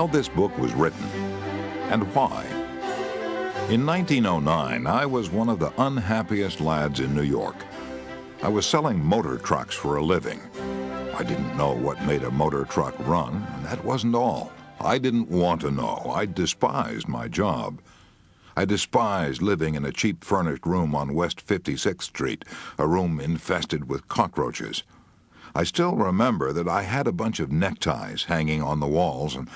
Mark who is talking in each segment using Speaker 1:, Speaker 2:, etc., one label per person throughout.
Speaker 1: how this book was written, and why. In 1909, I was one of the unhappiest lads in New York. I was selling motor trucks for a living. I didn't know what made a motor truck run, and that wasn't all. I didn't want to know. I despised my job. I despised living in a cheap furnished room on West 56th Street, a room infested with cockroaches. I still remember that I had a bunch of neckties hanging on the walls, and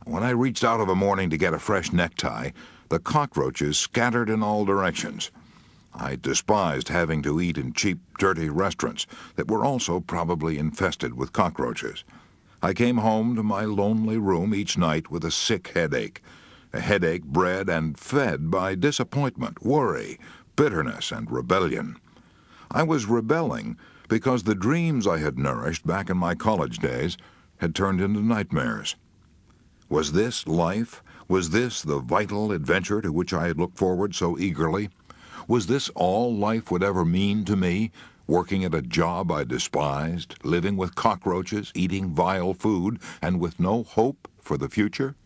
Speaker 1: when I reached out of a morning to get a fresh necktie, the cockroaches scattered in all directions. I despised having to eat in cheap, dirty restaurants that were also probably infested with cockroaches. I came home to my lonely room each night with a sick headache, a headache bred and fed by disappointment, worry, bitterness, and rebellion. I was rebelling because the dreams I had nourished back in my college days had turned into nightmares. Was this life? Was this the vital adventure to which I had looked forward so eagerly? Was this all life would ever mean to me, working at a job I despised, living with cockroaches, eating vile food, and with no hope for the future?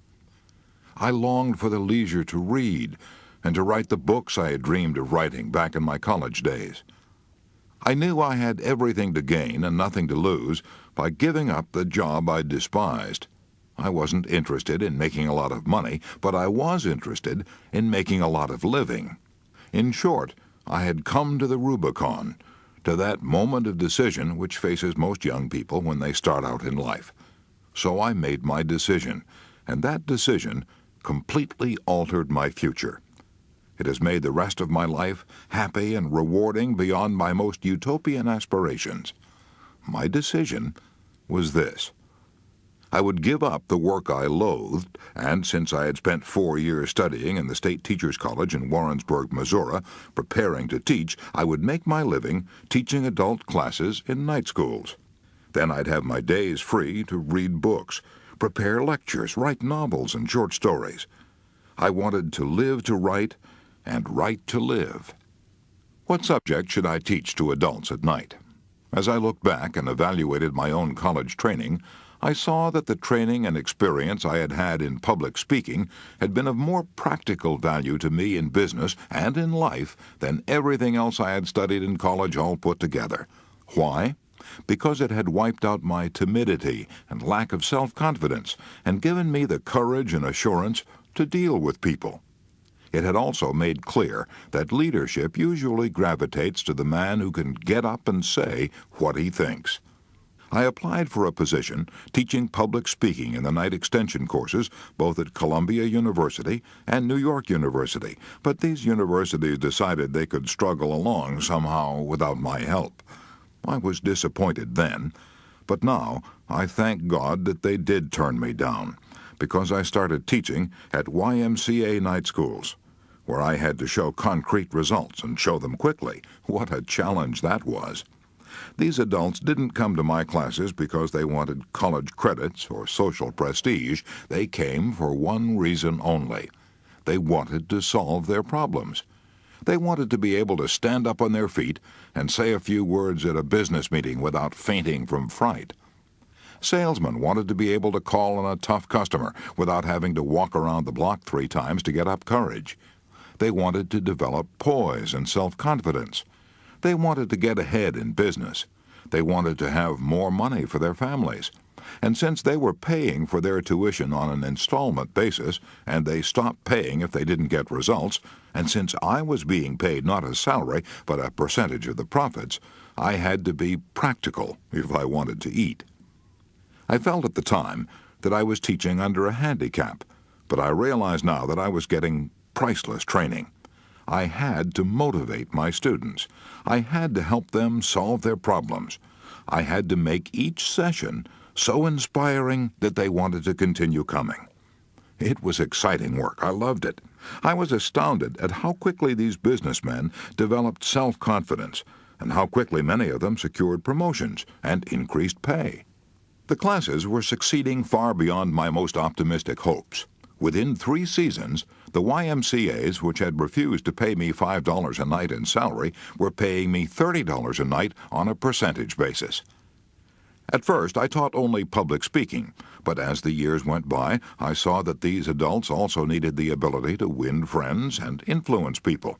Speaker 1: I longed for the leisure to read and to write the books I had dreamed of writing back in my college days. I knew I had everything to gain and nothing to lose by giving up the job I despised. I wasn't interested in making a lot of money, but I was interested in making a lot of living. In short, I had come to the Rubicon, to that moment of decision which faces most young people when they start out in life. So I made my decision, and that decision completely altered my future. It has made the rest of my life happy and rewarding beyond my most utopian aspirations. My decision was this. I would give up the work I loathed, and since I had spent 4 years studying in the State Teachers College in Warrensburg, Missouri, preparing to teach, I would make my living teaching adult classes in night schools. Then I'd have my days free to read books, prepare lectures, write novels and short stories. I wanted to live to write and write to live. What subject should I teach to adults at night? As I looked back and evaluated my own college training, I saw that the training and experience I had had in public speaking had been of more practical value to me in business and in life than everything else I had studied in college all put together. Why? Because it had wiped out my timidity and lack of self-confidence and given me the courage and assurance to deal with people. It had also made clear that leadership usually gravitates to the man who can get up and say what he thinks. I applied for a position teaching public speaking in the night extension courses both at Columbia University and New York University, but these universities decided they could struggle along somehow without my help. I was disappointed then, but now I thank God that they did turn me down, because I started teaching at YMCA night schools, where I had to show concrete results and show them quickly. What a challenge that was. These adults didn't come to my classes because they wanted college credits or social prestige. They came for one reason only. They wanted to solve their problems. They wanted to be able to stand up on their feet and say a few words at a business meeting without fainting from fright. Salesmen wanted to be able to call on a tough customer without having to walk around the block 3 times to get up courage. They wanted to develop poise and self-confidence. They wanted to get ahead in business. They wanted to have more money for their families. And since they were paying for their tuition on an installment basis, and they stopped paying if they didn't get results, and since I was being paid not a salary but a percentage of the profits, I had to be practical if I wanted to eat. I felt at the time that I was teaching under a handicap, but I realize now that I was getting priceless training. I had to motivate my students. I had to help them solve their problems. I had to make each session so inspiring that they wanted to continue coming. It was exciting work. I loved it. I was astounded at how quickly these businessmen developed self-confidence and how quickly many of them secured promotions and increased pay. The classes were succeeding far beyond my most optimistic hopes. Within 3 seasons, the YMCAs, which had refused to pay me $5 a night in salary, were paying me $30 a night on a percentage basis. At first, I taught only public speaking, but as the years went by, I saw that these adults also needed the ability to win friends and influence people.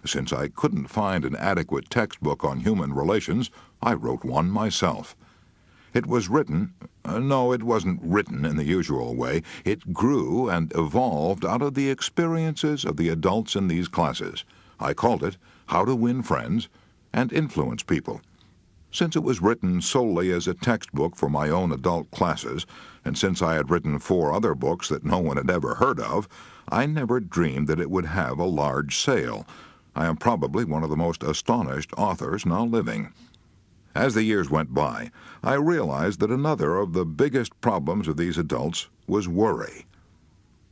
Speaker 1: Since I couldn't find an adequate textbook on human relations, I wrote one myself. It was written, no, it wasn't written in the usual way. It grew and evolved out of the experiences of the adults in these classes. I called it How to Win Friends and Influence People. Since it was written solely as a textbook for my own adult classes, and since I had written 4 other books that no one had ever heard of, I never dreamed that it would have a large sale. I am probably one of the most astonished authors now living. As the years went by, I realized that another of the biggest problems of these adults was worry.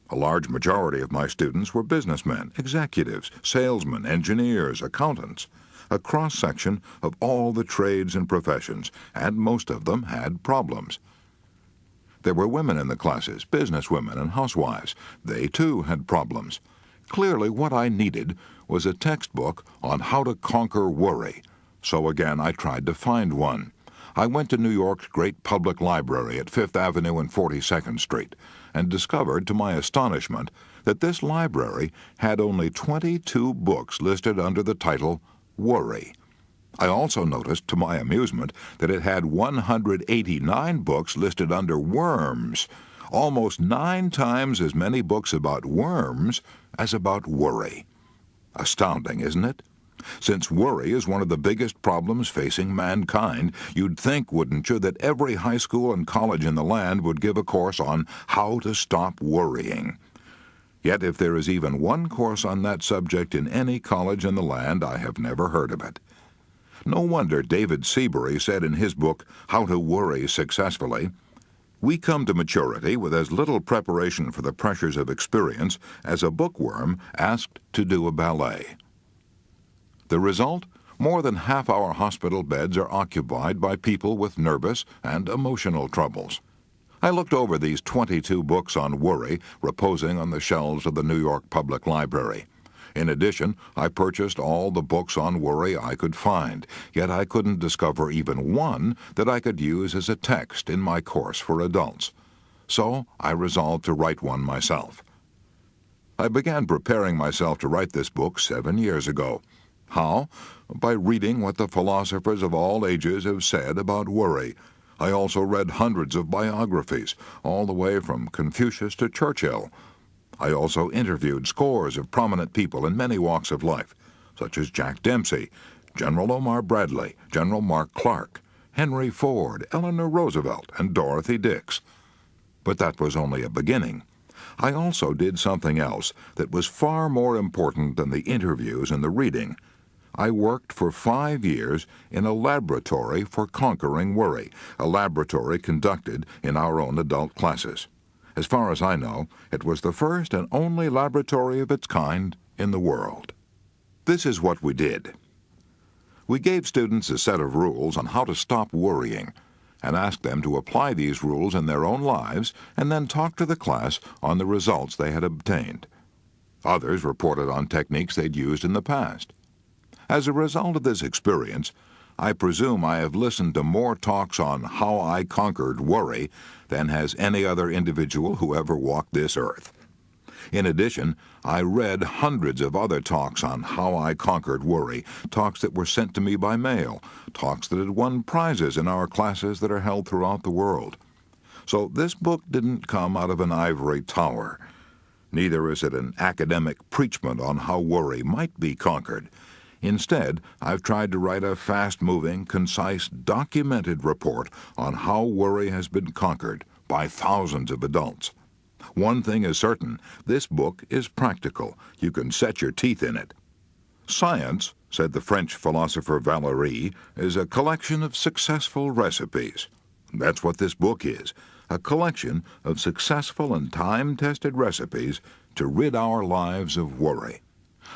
Speaker 1: A large majority of my students were businessmen, executives, salesmen, engineers, accountants, a cross-section of all the trades and professions, and most of them had problems. There were women in the classes, businesswomen and housewives. They, too, had problems. Clearly, what I needed was a textbook on how to conquer worry. So again, I tried to find one. I went to New York's great public library at 5th Avenue and 42nd Street and discovered, to my astonishment, that this library had only 22 books listed under the title Worry. I also noticed, to my amusement, that it had 189 books listed under worms, almost 9 times as many books about worms as about worry. Astounding, isn't it? Since worry is one of the biggest problems facing mankind, you'd think, wouldn't you, that every high school and college in the land would give a course on how to stop worrying. Yet if there is even one course on that subject in any college in the land, I have never heard of it. No wonder David Seabury said in his book, How to Worry Successfully, "We come to maturity with as little preparation for the pressures of experience as a bookworm asked to do a ballet." The result? More than half our hospital beds are occupied by people with nervous and emotional troubles. I looked over these 22 books on worry reposing on the shelves of the New York Public Library. In addition, I purchased all the books on worry I could find, yet I couldn't discover even one that I could use as a text in my course for adults. So I resolved to write one myself. I began preparing myself to write this book 7 years ago. How? By reading what the philosophers of all ages have said about worry. I also read hundreds of biographies, all the way from Confucius to Churchill. I also interviewed scores of prominent people in many walks of life, such as Jack Dempsey, General Omar Bradley, General Mark Clark, Henry Ford, Eleanor Roosevelt, and Dorothy Dix. But that was only a beginning. I also did something else that was far more important than the interviews and the reading. I worked for 5 years in a laboratory for conquering worry, a laboratory conducted in our own adult classes. As far as I know, it was the first and only laboratory of its kind in the world. This is what we did. We gave students a set of rules on how to stop worrying and asked them to apply these rules in their own lives and then talk to the class on the results they had obtained. Others reported on techniques they'd used in the past. As a result of this experience, I presume I have listened to more talks on how I conquered worry than has any other individual who ever walked this earth. In addition, I read hundreds of other talks on how I conquered worry, talks that were sent to me by mail, talks that had won prizes in our classes that are held throughout the world. So this book didn't come out of an ivory tower. Neither is it an academic preachment on how worry might be conquered. Instead, I've tried to write a fast-moving, concise, documented report on how worry has been conquered by thousands of adults. One thing is certain, this book is practical. You can set your teeth in it. Science, said the French philosopher Valéry, is a collection of successful recipes. That's what this book is, a collection of successful and time-tested recipes to rid our lives of worry.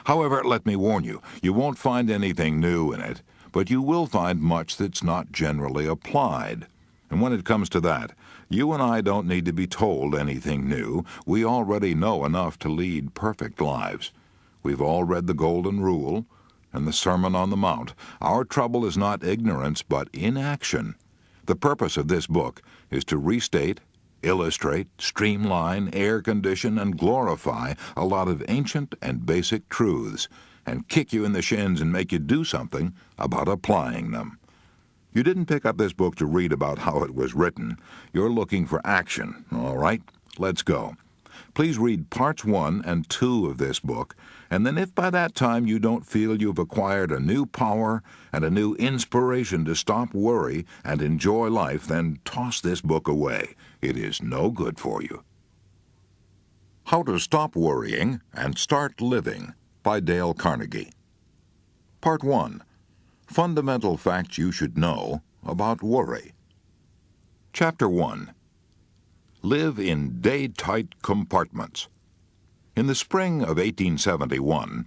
Speaker 1: However, let me warn you, you won't find anything new in it, but you will find much that's not generally applied. And when it comes to that, you and I don't need to be told anything new. We already know enough to lead perfect lives. We've all read the Golden Rule and the Sermon on the Mount. Our trouble is not ignorance, but inaction. The purpose of this book is to restate, illustrate, streamline, air condition, and glorify a lot of ancient and basic truths, and kick you in the shins and make you do something about applying them. You didn't pick up this book to read about how it was written. You're looking for action, all right? Let's go. Please read parts 1 and 2 of this book, and then if by that time you don't feel you've acquired a new power and a new inspiration to stop worry and enjoy life, then toss this book away. It is no good for you. How to Stop Worrying and Start Living by Dale Carnegie. Part 1. Fundamental Facts You Should Know About Worry. Chapter 1. Live in day-tight compartments. In the spring of 1871,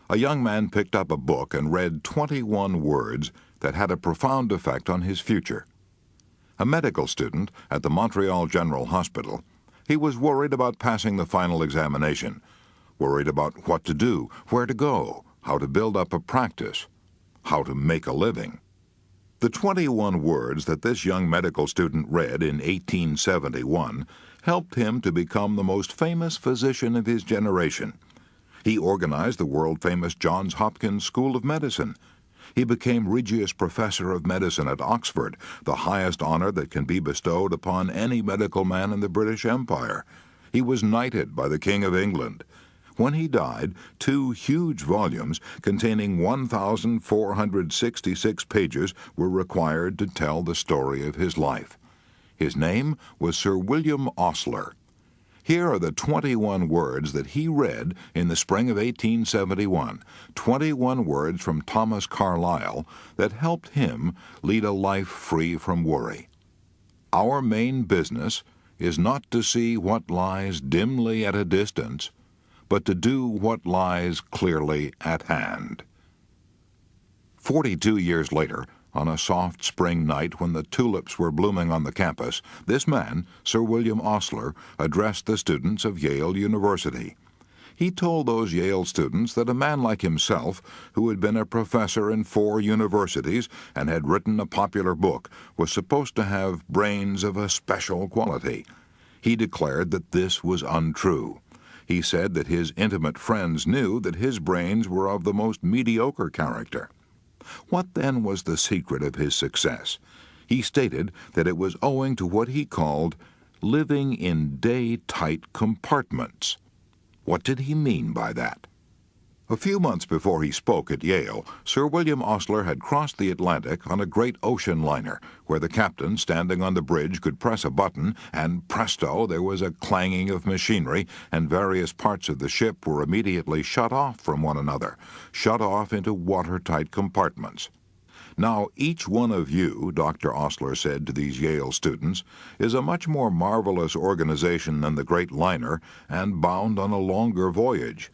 Speaker 1: a young man picked up a book and read 21 words that had a profound effect on his future. A medical student at the Montreal General Hospital, he was worried about passing the final examination, worried about what to do, where to go, how to build up a practice, how to make a living. The 21 words that this young medical student read in 1871 helped him to become the most famous physician of his generation. He organized the world-famous Johns Hopkins School of Medicine. He became Regius Professor of Medicine at Oxford, the highest honor that can be bestowed upon any medical man in the British Empire. He was knighted by the King of England. When he died, 2 huge volumes containing 1,466 pages were required to tell the story of his life. His name was Sir William Osler. Here are the 21 words that he read in the spring of 1871, 21 words from Thomas Carlyle that helped him lead a life free from worry. Our main business is not to see what lies dimly at a distance, but to do what lies clearly at hand. 42 years later, on a soft spring night when the tulips were blooming on the campus, this man, Sir William Osler, addressed the students of Yale University. He told those Yale students that a man like himself, who had been a professor in 4 universities and had written a popular book, was supposed to have brains of a special quality. He declared that this was untrue. He said that his intimate friends knew that his brains were of the most mediocre character. What then was the secret of his success? He stated that it was owing to what he called living in day-tight compartments. What did he mean by that? A few months before he spoke at Yale, Sir William Osler had crossed the Atlantic on a great ocean liner, where the captain, standing on the bridge, could press a button, and presto, there was a clanging of machinery, and various parts of the ship were immediately shut off from one another, shut off into watertight compartments. Now, each one of you, Dr. Osler said to these Yale students, is a much more marvelous organization than the great liner, and bound on a longer voyage.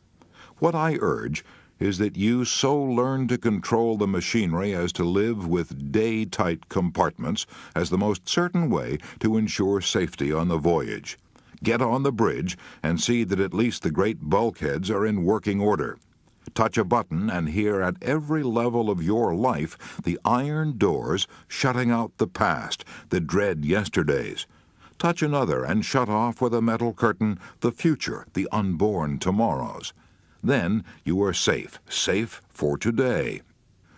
Speaker 1: What I urge is that you so learn to control the machinery as to live with day-tight compartments as the most certain way to ensure safety on the voyage. Get on the bridge and see that at least the great bulkheads are in working order. Touch a button and hear at every level of your life the iron doors shutting out the past, the dread yesterdays. Touch another and shut off with a metal curtain the future, the unborn tomorrows. Then you are safe, safe for today.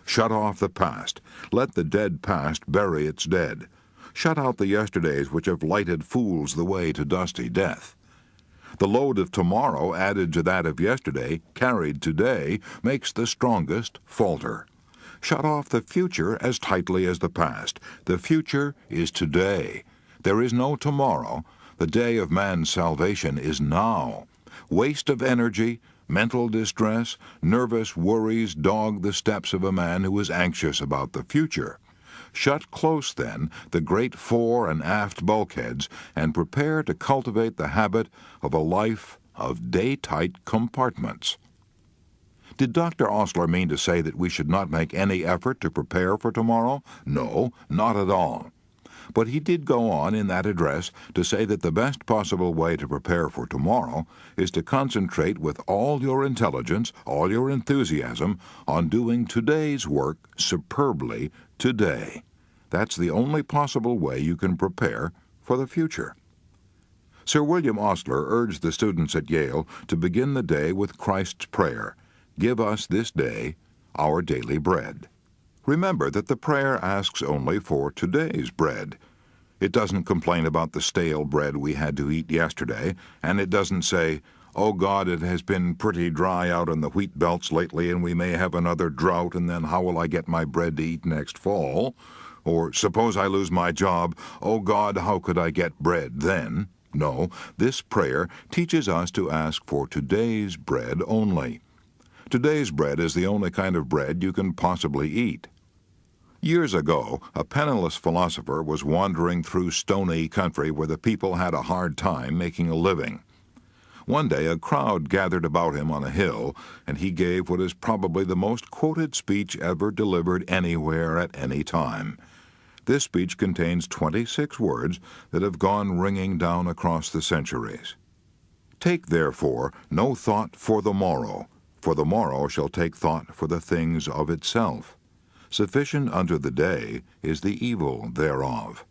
Speaker 1: Shut off the past. Let the dead past bury its dead. Shut out the yesterdays which have lighted fools the way to dusty death. The load of tomorrow added to that of yesterday, carried today, makes the strongest falter. Shut off the future as tightly as the past. The future is today. There is no tomorrow. The day of man's salvation is now. Waste of energy, mental distress, nervous worries dog the steps of a man who is anxious about the future. Shut close, then, the great fore and aft bulkheads, and prepare to cultivate the habit of a life of day-tight compartments. Did Dr. Osler mean to say that we should not make any effort to prepare for tomorrow? No, not at all. But he did go on in that address to say that the best possible way to prepare for tomorrow is to concentrate with all your intelligence, all your enthusiasm, on doing today's work superbly today. That's the only possible way you can prepare for the future. Sir William Osler urged the students at Yale to begin the day with Christ's prayer, "Give us this day our daily bread." Remember that the prayer asks only for today's bread. It doesn't complain about the stale bread we had to eat yesterday, and it doesn't say, "Oh God, it has been pretty dry out in the wheat belts lately, and we may have another drought, and then how will I get my bread to eat next fall?" Or, "Suppose I lose my job, oh God, how could I get bread then?" No, this prayer teaches us to ask for today's bread only. Today's bread is the only kind of bread you can possibly eat. Years ago, a penniless philosopher was wandering through stony country where the people had a hard time making a living. One day a crowd gathered about him on a hill, and he gave what is probably the most quoted speech ever delivered anywhere at any time. This speech contains 26 words that have gone ringing down across the centuries. "Take, therefore, no thought for the morrow shall take thought for the things of itself. Sufficient unto the day is the evil thereof."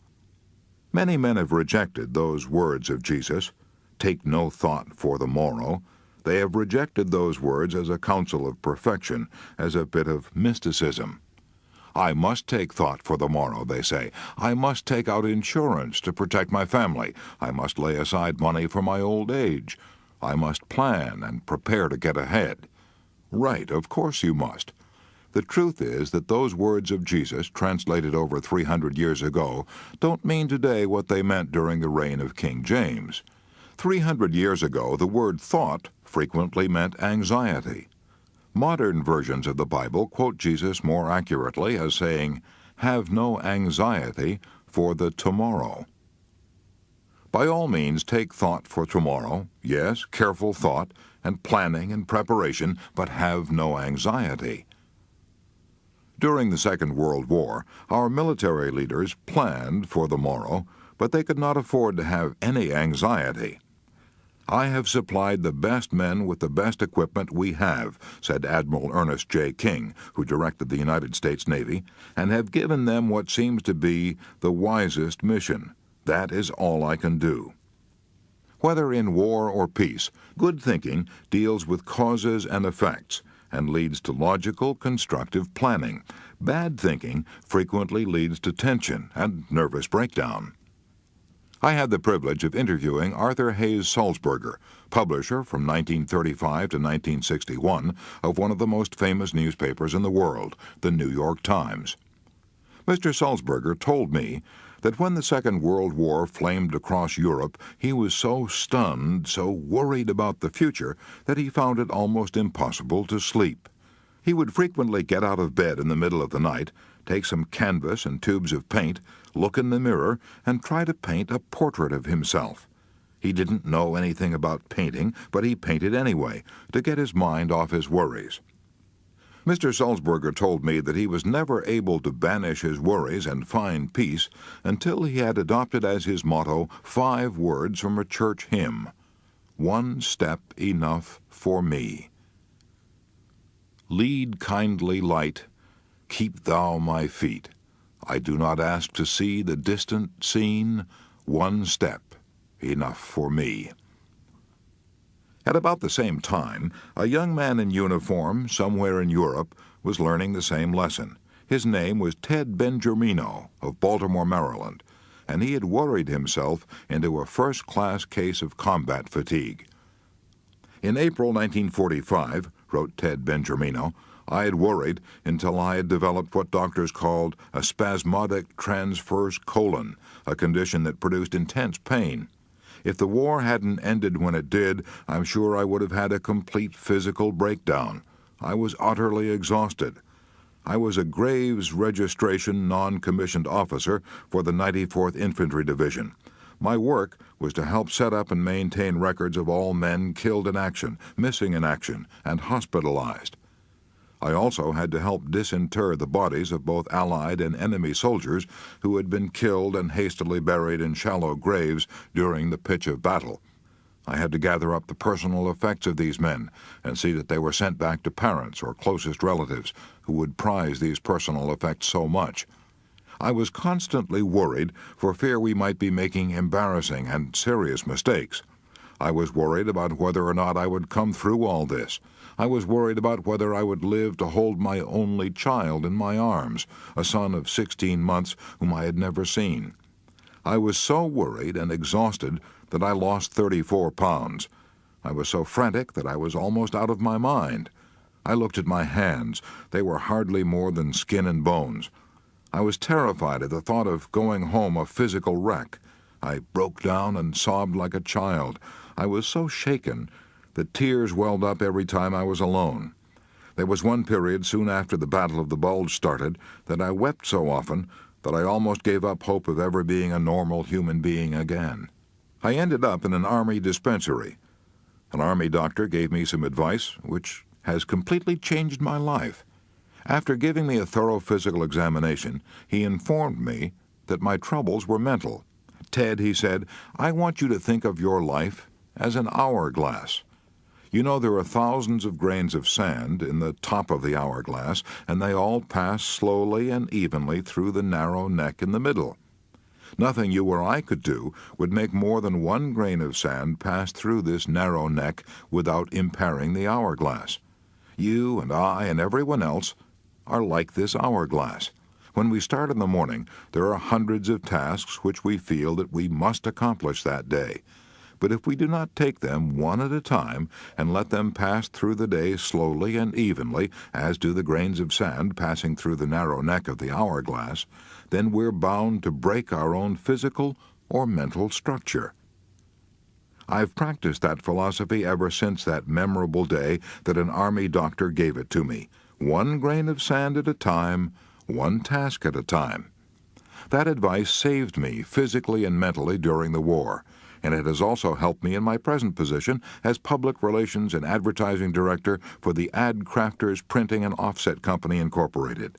Speaker 1: Many men have rejected those words of Jesus, "Take no thought for the morrow." They have rejected those words as a counsel of perfection, as a bit of mysticism. "I must take thought for the morrow," they say. "I must take out insurance to protect my family. I must lay aside money for my old age. I must plan and prepare to get ahead." Right, of course you must. The truth is that those words of Jesus, translated over 300 years ago, don't mean today what they meant during the reign of King James. 300 years ago, the word thought frequently meant anxiety. Modern versions of the Bible quote Jesus more accurately as saying, "Have no anxiety for the tomorrow." By all means, take thought for tomorrow, yes, careful thought and planning and preparation, but have no anxiety. During the Second World War, our military leaders planned for the morrow, but they could not afford to have any anxiety. "I have supplied the best men with the best equipment we have," said Admiral Ernest J. King, who directed the United States Navy, "and have given them what seems to be the wisest mission. That is all I can do." Whether in war or peace, good thinking deals with causes and effects and leads to logical, constructive planning. Bad thinking frequently leads to tension and nervous breakdown. I had the privilege of interviewing Arthur Hayes Sulzberger, publisher from 1935 to 1961 of one of the most famous newspapers in the world, the New York Times. Mr. Sulzberger told me that when the Second World War flamed across Europe, he was so stunned, so worried about the future, that he found it almost impossible to sleep. He would frequently get out of bed in the middle of the night, take some canvas and tubes of paint, look in the mirror, and try to paint a portrait of himself. He didn't know anything about painting, but he painted anyway, to get his mind off his worries. Mr. Sulzberger told me that he was never able to banish his worries and find peace until he had adopted as his motto 5 words from a church hymn: "One step enough for me." Lead, kindly light, keep thou my feet. I do not ask to see the distant scene, one step enough for me. At about the same time, a young man in uniform somewhere in Europe was learning the same lesson. His name was Ted Benjamino of Baltimore, Maryland, and he had worried himself into a first-class case of combat fatigue. In April 1945, wrote Ted Benjamino, I had worried until I had developed what doctors called a spasmodic transverse colon, a condition that produced intense pain. If the war hadn't ended when it did, I'm sure I would have had a complete physical breakdown. I was utterly exhausted. I was a Graves Registration non-commissioned officer for the 94th Infantry Division. My work was to help set up and maintain records of all men killed in action, missing in action, and hospitalized. I also had to help disinter the bodies of both Allied and enemy soldiers who had been killed and hastily buried in shallow graves during the pitch of battle. I had to gather up the personal effects of these men and see that they were sent back to parents or closest relatives who would prize these personal effects so much. I was constantly worried for fear we might be making embarrassing and serious mistakes. I was worried about whether or not I would come through all this. I was worried about whether I would live to hold my only child in my arms, a son of 16 months whom I had never seen. I was so worried and exhausted that I lost 34 pounds. I was so frantic that I was almost out of my mind. I looked at my hands. They were hardly more than skin and bones. I was terrified at the thought of going home a physical wreck. I broke down and sobbed like a child. I was so shaken that tears welled up every time I was alone. There was one period soon after the Battle of the Bulge started that I wept so often that I almost gave up hope of ever being a normal human being again. I ended up in an Army dispensary. An Army doctor gave me some advice which has completely changed my life. After giving me a thorough physical examination, he informed me that my troubles were mental. "Ted," he said, "I want you to think of your life as an hourglass. You know there are thousands of grains of sand in the top of the hourglass, and they all pass slowly and evenly through the narrow neck in the middle. Nothing you or I could do would make more than one grain of sand pass through this narrow neck without impairing the hourglass. You and I and everyone else are like this hourglass. When we start in the morning, there are hundreds of tasks which we feel that we must accomplish that day. But if we do not take them one at a time and let them pass through the day slowly and evenly, as do the grains of sand passing through the narrow neck of the hourglass, then we're bound to break our own physical or mental structure." I've practiced that philosophy ever since that memorable day that an Army doctor gave it to me. One grain of sand at a time, one task at a time. That advice saved me physically and mentally during the war, and it has also helped me in my present position as Public Relations and Advertising Director for the Ad Crafters Printing and Offset Company, Incorporated.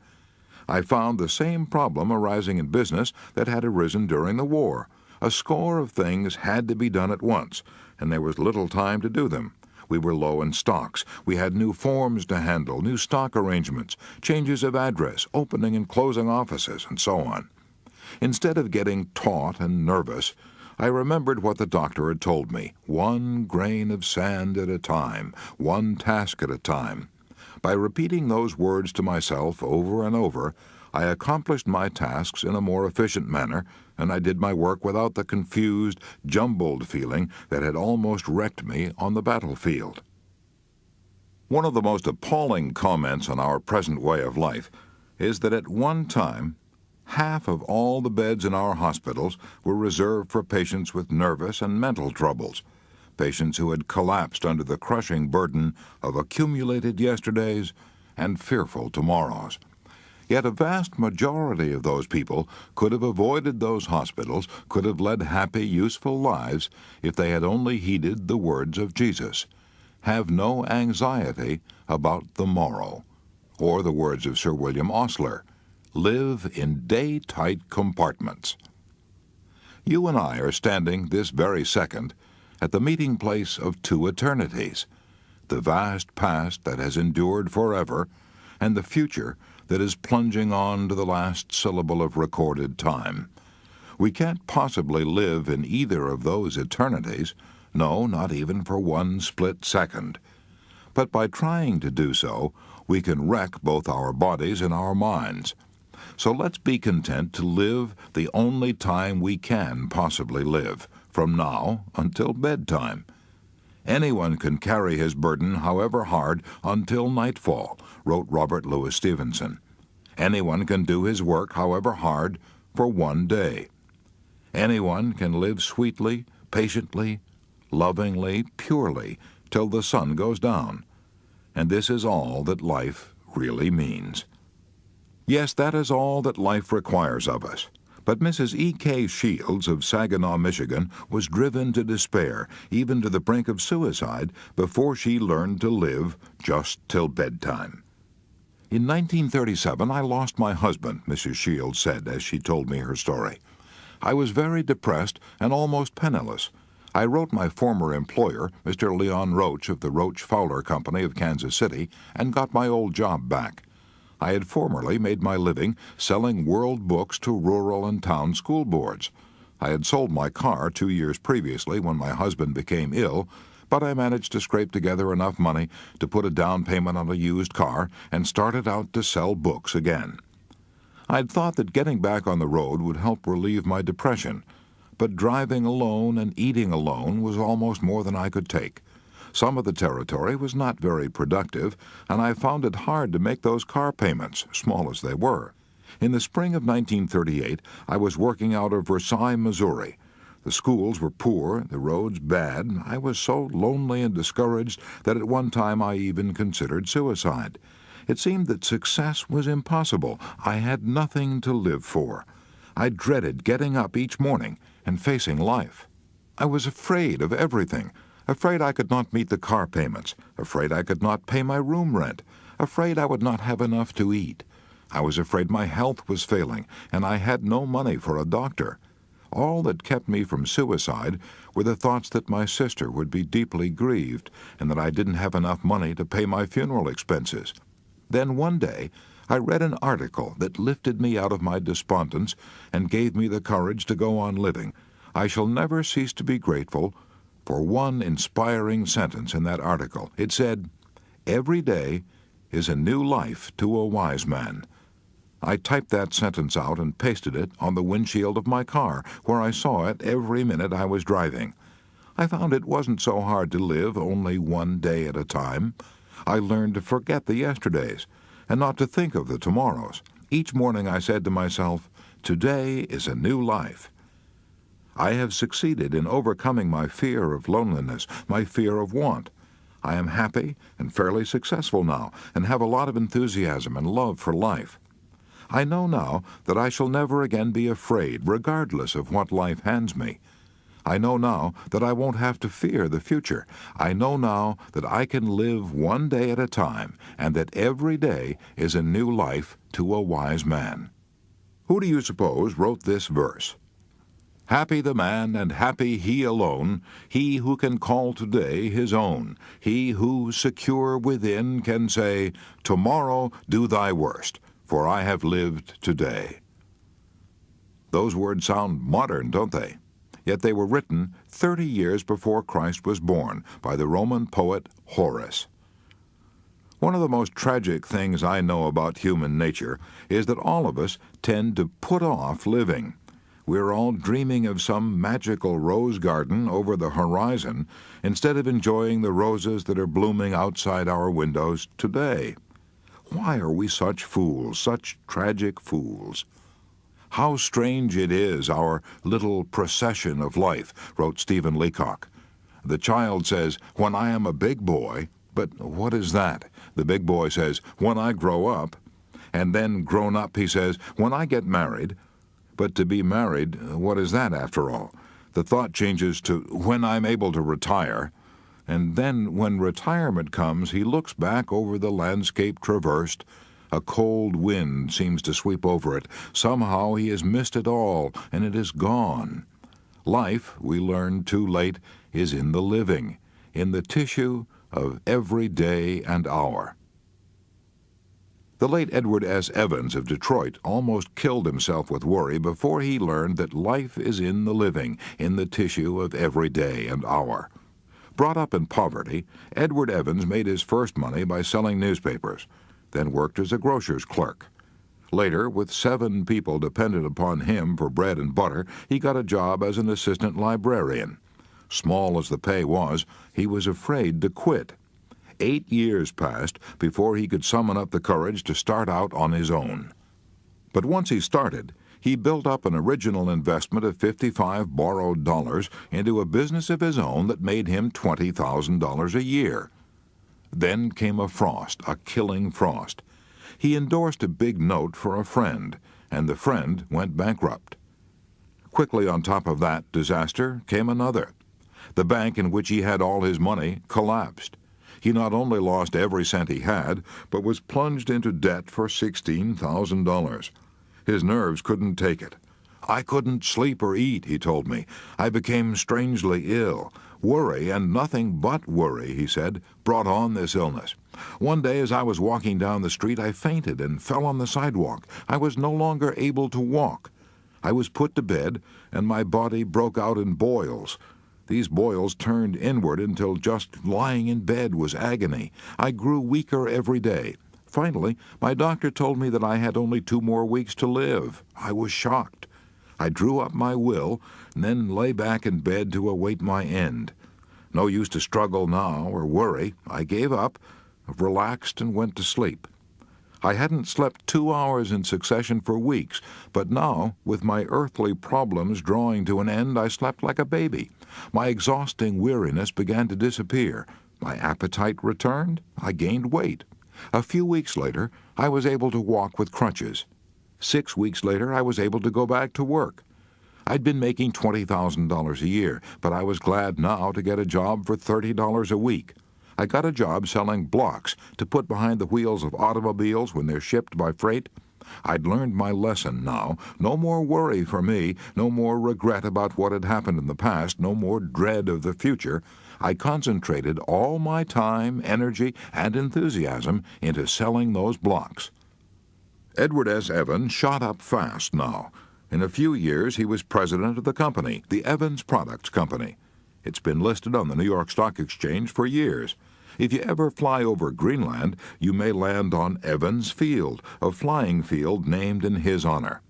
Speaker 1: I found the same problem arising in business that had arisen during the war. A score of things had to be done at once, and there was little time to do them. We were low in stocks. We had new forms to handle, new stock arrangements, changes of address, opening and closing offices, and so on. Instead of getting taut and nervous, I remembered what the doctor had told me: one grain of sand at a time, one task at a time. By repeating those words to myself over and over, I accomplished my tasks in a more efficient manner, and I did my work without the confused, jumbled feeling that had almost wrecked me on the battlefield. One of the most appalling comments on our present way of life is that at one time, half of all the beds in our hospitals were reserved for patients with nervous and mental troubles, patients who had collapsed under the crushing burden of accumulated yesterdays and fearful tomorrows. Yet a vast majority of those people could have avoided those hospitals, could have led happy, useful lives if they had only heeded the words of Jesus. Have no anxiety about the morrow. Or the words of Sir William Osler, live in day-tight compartments. You and I are standing this very second at the meeting place of two eternities, the vast past that has endured forever, and the future that is plunging on to the last syllable of recorded time. We can't possibly live in either of those eternities, no, not even for one split second. But by trying to do so, we can wreck both our bodies and our minds. So let's be content to live the only time we can possibly live, from now until bedtime. Anyone can carry his burden, however hard, until nightfall, wrote Robert Louis Stevenson. Anyone can do his work, however hard, for one day. Anyone can live sweetly, patiently, lovingly, purely, till the sun goes down. And this is all that life really means. Yes, that is all that life requires of us. But Mrs. E.K. Shields of Saginaw, Michigan, was driven to despair, even to the brink of suicide, before she learned to live just till bedtime. In 1937, I lost my husband, Mrs. Shields said as she told me her story. I was very depressed and almost penniless. I wrote my former employer, Mr. Leon Roach of the Roach Fowler Company of Kansas City, and got my old job back. I had formerly made my living selling world books to rural and town school boards. I had sold my car 2 years previously when my husband became ill, but I managed to scrape together enough money to put a down payment on a used car and started out to sell books again. I'd thought that getting back on the road would help relieve my depression, but driving alone and eating alone was almost more than I could take. Some of the territory was not very productive, and I found it hard to make those car payments, small as they were. In the spring of 1938, I was working out of Versailles, Missouri. The schools were poor, the roads bad. I was so lonely and discouraged that at one time I even considered suicide. It seemed that success was impossible. I had nothing to live for. I dreaded getting up each morning and facing life. I was afraid of everything. Afraid I could not meet the car payments. Afraid I could not pay my room rent. Afraid I would not have enough to eat. I was afraid my health was failing, and I had no money for a doctor. All that kept me from suicide were the thoughts that my sister would be deeply grieved and that I didn't have enough money to pay my funeral expenses. Then one day, I read an article that lifted me out of my despondence and gave me the courage to go on living. I shall never cease to be grateful for one inspiring sentence in that article. It said, "Every day is a new life to a wise man." I typed that sentence out and pasted it on the windshield of my car, where I saw it every minute I was driving. I found it wasn't so hard to live only one day at a time. I learned to forget the yesterdays and not to think of the tomorrows. Each morning I said to myself, "Today is a new life." I have succeeded in overcoming my fear of loneliness, my fear of want. I am happy and fairly successful now and have a lot of enthusiasm and love for life. I know now that I shall never again be afraid, regardless of what life hands me. I know now that I won't have to fear the future. I know now that I can live one day at a time, and that every day is a new life to a wise man. Who do you suppose wrote this verse? Happy the man, and happy he alone, he who can call today his own, he who, secure within, can say, "Tomorrow do thy worst, for I have lived today." Those words sound modern, don't they? Yet they were written 30 years before Christ was born by the Roman poet Horace. One of the most tragic things I know about human nature is that all of us tend to put off living. We're all dreaming of some magical rose garden over the horizon instead of enjoying the roses that are blooming outside our windows today. Why are we such fools, such tragic fools? How strange it is, our little procession of life, wrote Stephen Leacock. The child says, "When I am a big boy," but what is that? The big boy says, "When I grow up," and then grown up he says, "When I get married." But to be married, what is that after all? The thought changes to "when I'm able to retire." And then when retirement comes, he looks back over the landscape traversed. A cold wind seems to sweep over it. Somehow he has missed it all, and it is gone. Life, we learn too late, is in the living, in the tissue of every day and hour. The late Edward S. Evans of Detroit almost killed himself with worry before he learned that life is in the living, in the tissue of every day and hour. Brought up in poverty, Edward Evans made his first money by selling newspapers, then worked as a grocer's clerk. Later, with 7 people dependent upon him for bread and butter, he got a job as an assistant librarian. Small as the pay was, he was afraid to quit. 8 years passed before he could summon up the courage to start out on his own. But once he started, he built up an original investment of 55 borrowed dollars into a business of his own that made him $20,000 a year. Then came a frost, a killing frost. He endorsed a big note for a friend, and the friend went bankrupt. Quickly on top of that disaster came another. The bank in which he had all his money collapsed. He not only lost every cent he had, but was plunged into debt for $16,000. His nerves couldn't take it. "I couldn't sleep or eat," he told me. "I became strangely ill. Worry, and nothing but worry," he said, "brought on this illness. One day as I was walking down the street, I fainted and fell on the sidewalk. I was no longer able to walk. I was put to bed, and my body broke out in boils. These boils turned inward until just lying in bed was agony. I grew weaker every day. Finally, my doctor told me that I had only 2 more weeks to live. I was shocked. I drew up my will, and then lay back in bed to await my end. No use to struggle now or worry. I gave up, relaxed, and went to sleep. I hadn't slept 2 hours in succession for weeks, but now, with my earthly problems drawing to an end, I slept like a baby. My exhausting weariness began to disappear. My appetite returned. I gained weight. A few weeks later, I was able to walk with crutches. 6 weeks later, I was able to go back to work. I'd been making $20,000 a year, but I was glad now to get a job for $30 a week. I got a job selling blocks to put behind the wheels of automobiles when they're shipped by freight. I'd learned my lesson now. No more worry for me, no more regret about what had happened in the past, no more dread of the future. I concentrated all my time, energy, and enthusiasm into selling those blocks. Edward S. Evans shot up fast now. In a few years, he was president of the company, the Evans Products Company. It's been listed on the New York Stock Exchange for years. If you ever fly over Greenland, you may land on Evans Field, a flying field named in his honor.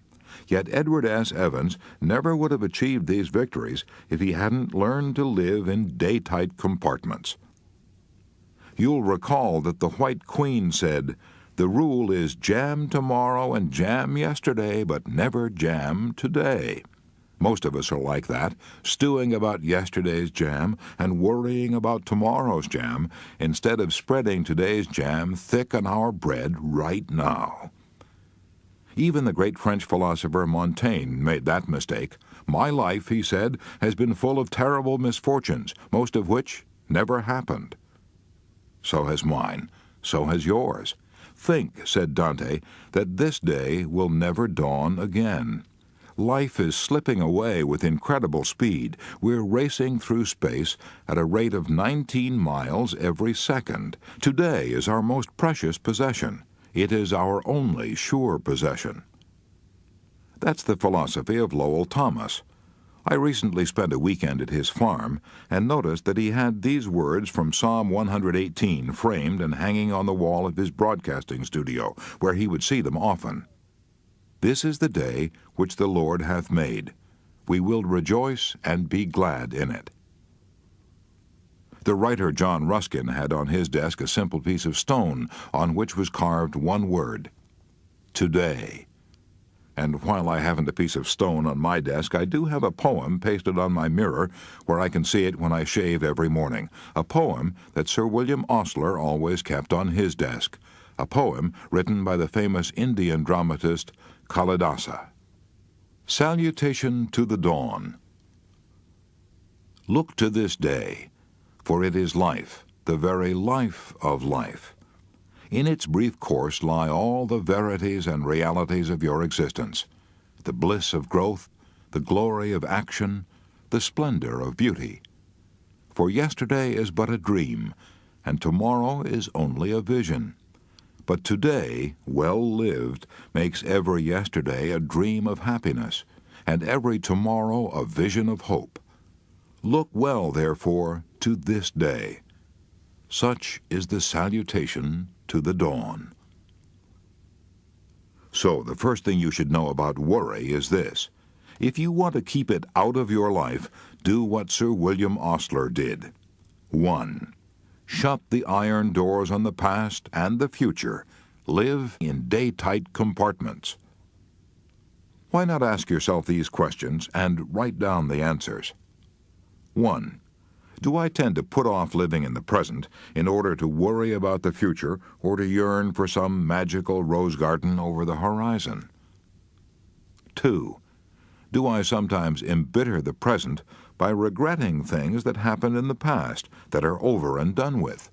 Speaker 1: Yet Edward S. Evans never would have achieved these victories if he hadn't learned to live in day-tight compartments. You'll recall that the White Queen said, "The rule is jam tomorrow and jam yesterday, but never jam today." Most of us are like that, stewing about yesterday's jam and worrying about tomorrow's jam, instead of spreading today's jam thick on our bread right now. Even the great French philosopher Montaigne made that mistake. "My life," he said, "has been full of terrible misfortunes, most of which never happened." So has mine. So has yours. "Think," said Dante, "that this day will never dawn again." Life is slipping away with incredible speed. We're racing through space at a rate of 19 miles every second. Today is our most precious possession. It is our only sure possession. That's the philosophy of Lowell Thomas. I recently spent a weekend at his farm and noticed that he had these words from Psalm 118 framed and hanging on the wall of his broadcasting studio, where he would see them often. "This is the day which the Lord hath made. We will rejoice and be glad in it." The writer John Ruskin had on his desk a simple piece of stone on which was carved one word, "Today." And while I haven't a piece of stone on my desk, I do have a poem pasted on my mirror where I can see it when I shave every morning, a poem that Sir William Osler always kept on his desk, a poem written by the famous Indian dramatist Kalidasa. Salutation to the Dawn. Look to this day, for it is life, the very life of life. In its brief course lie all the verities and realities of your existence, the bliss of growth, the glory of action, the splendor of beauty. For yesterday is but a dream, and tomorrow is only a vision. But today, well lived, makes every yesterday a dream of happiness, and every tomorrow a vision of hope. Look well, therefore, to this day. Such is the salutation to the dawn. So, the first thing you should know about worry is this. If you want to keep it out of your life, do what Sir William Osler did. 1. Shut the iron doors on the past and the future. Live in day-tight compartments. Why not ask yourself these questions and write down the answers? 1. Do I tend to put off living in the present in order to worry about the future or to yearn for some magical rose garden over the horizon? 2. Do I sometimes embitter the present by regretting things that happened in the past that are over and done with?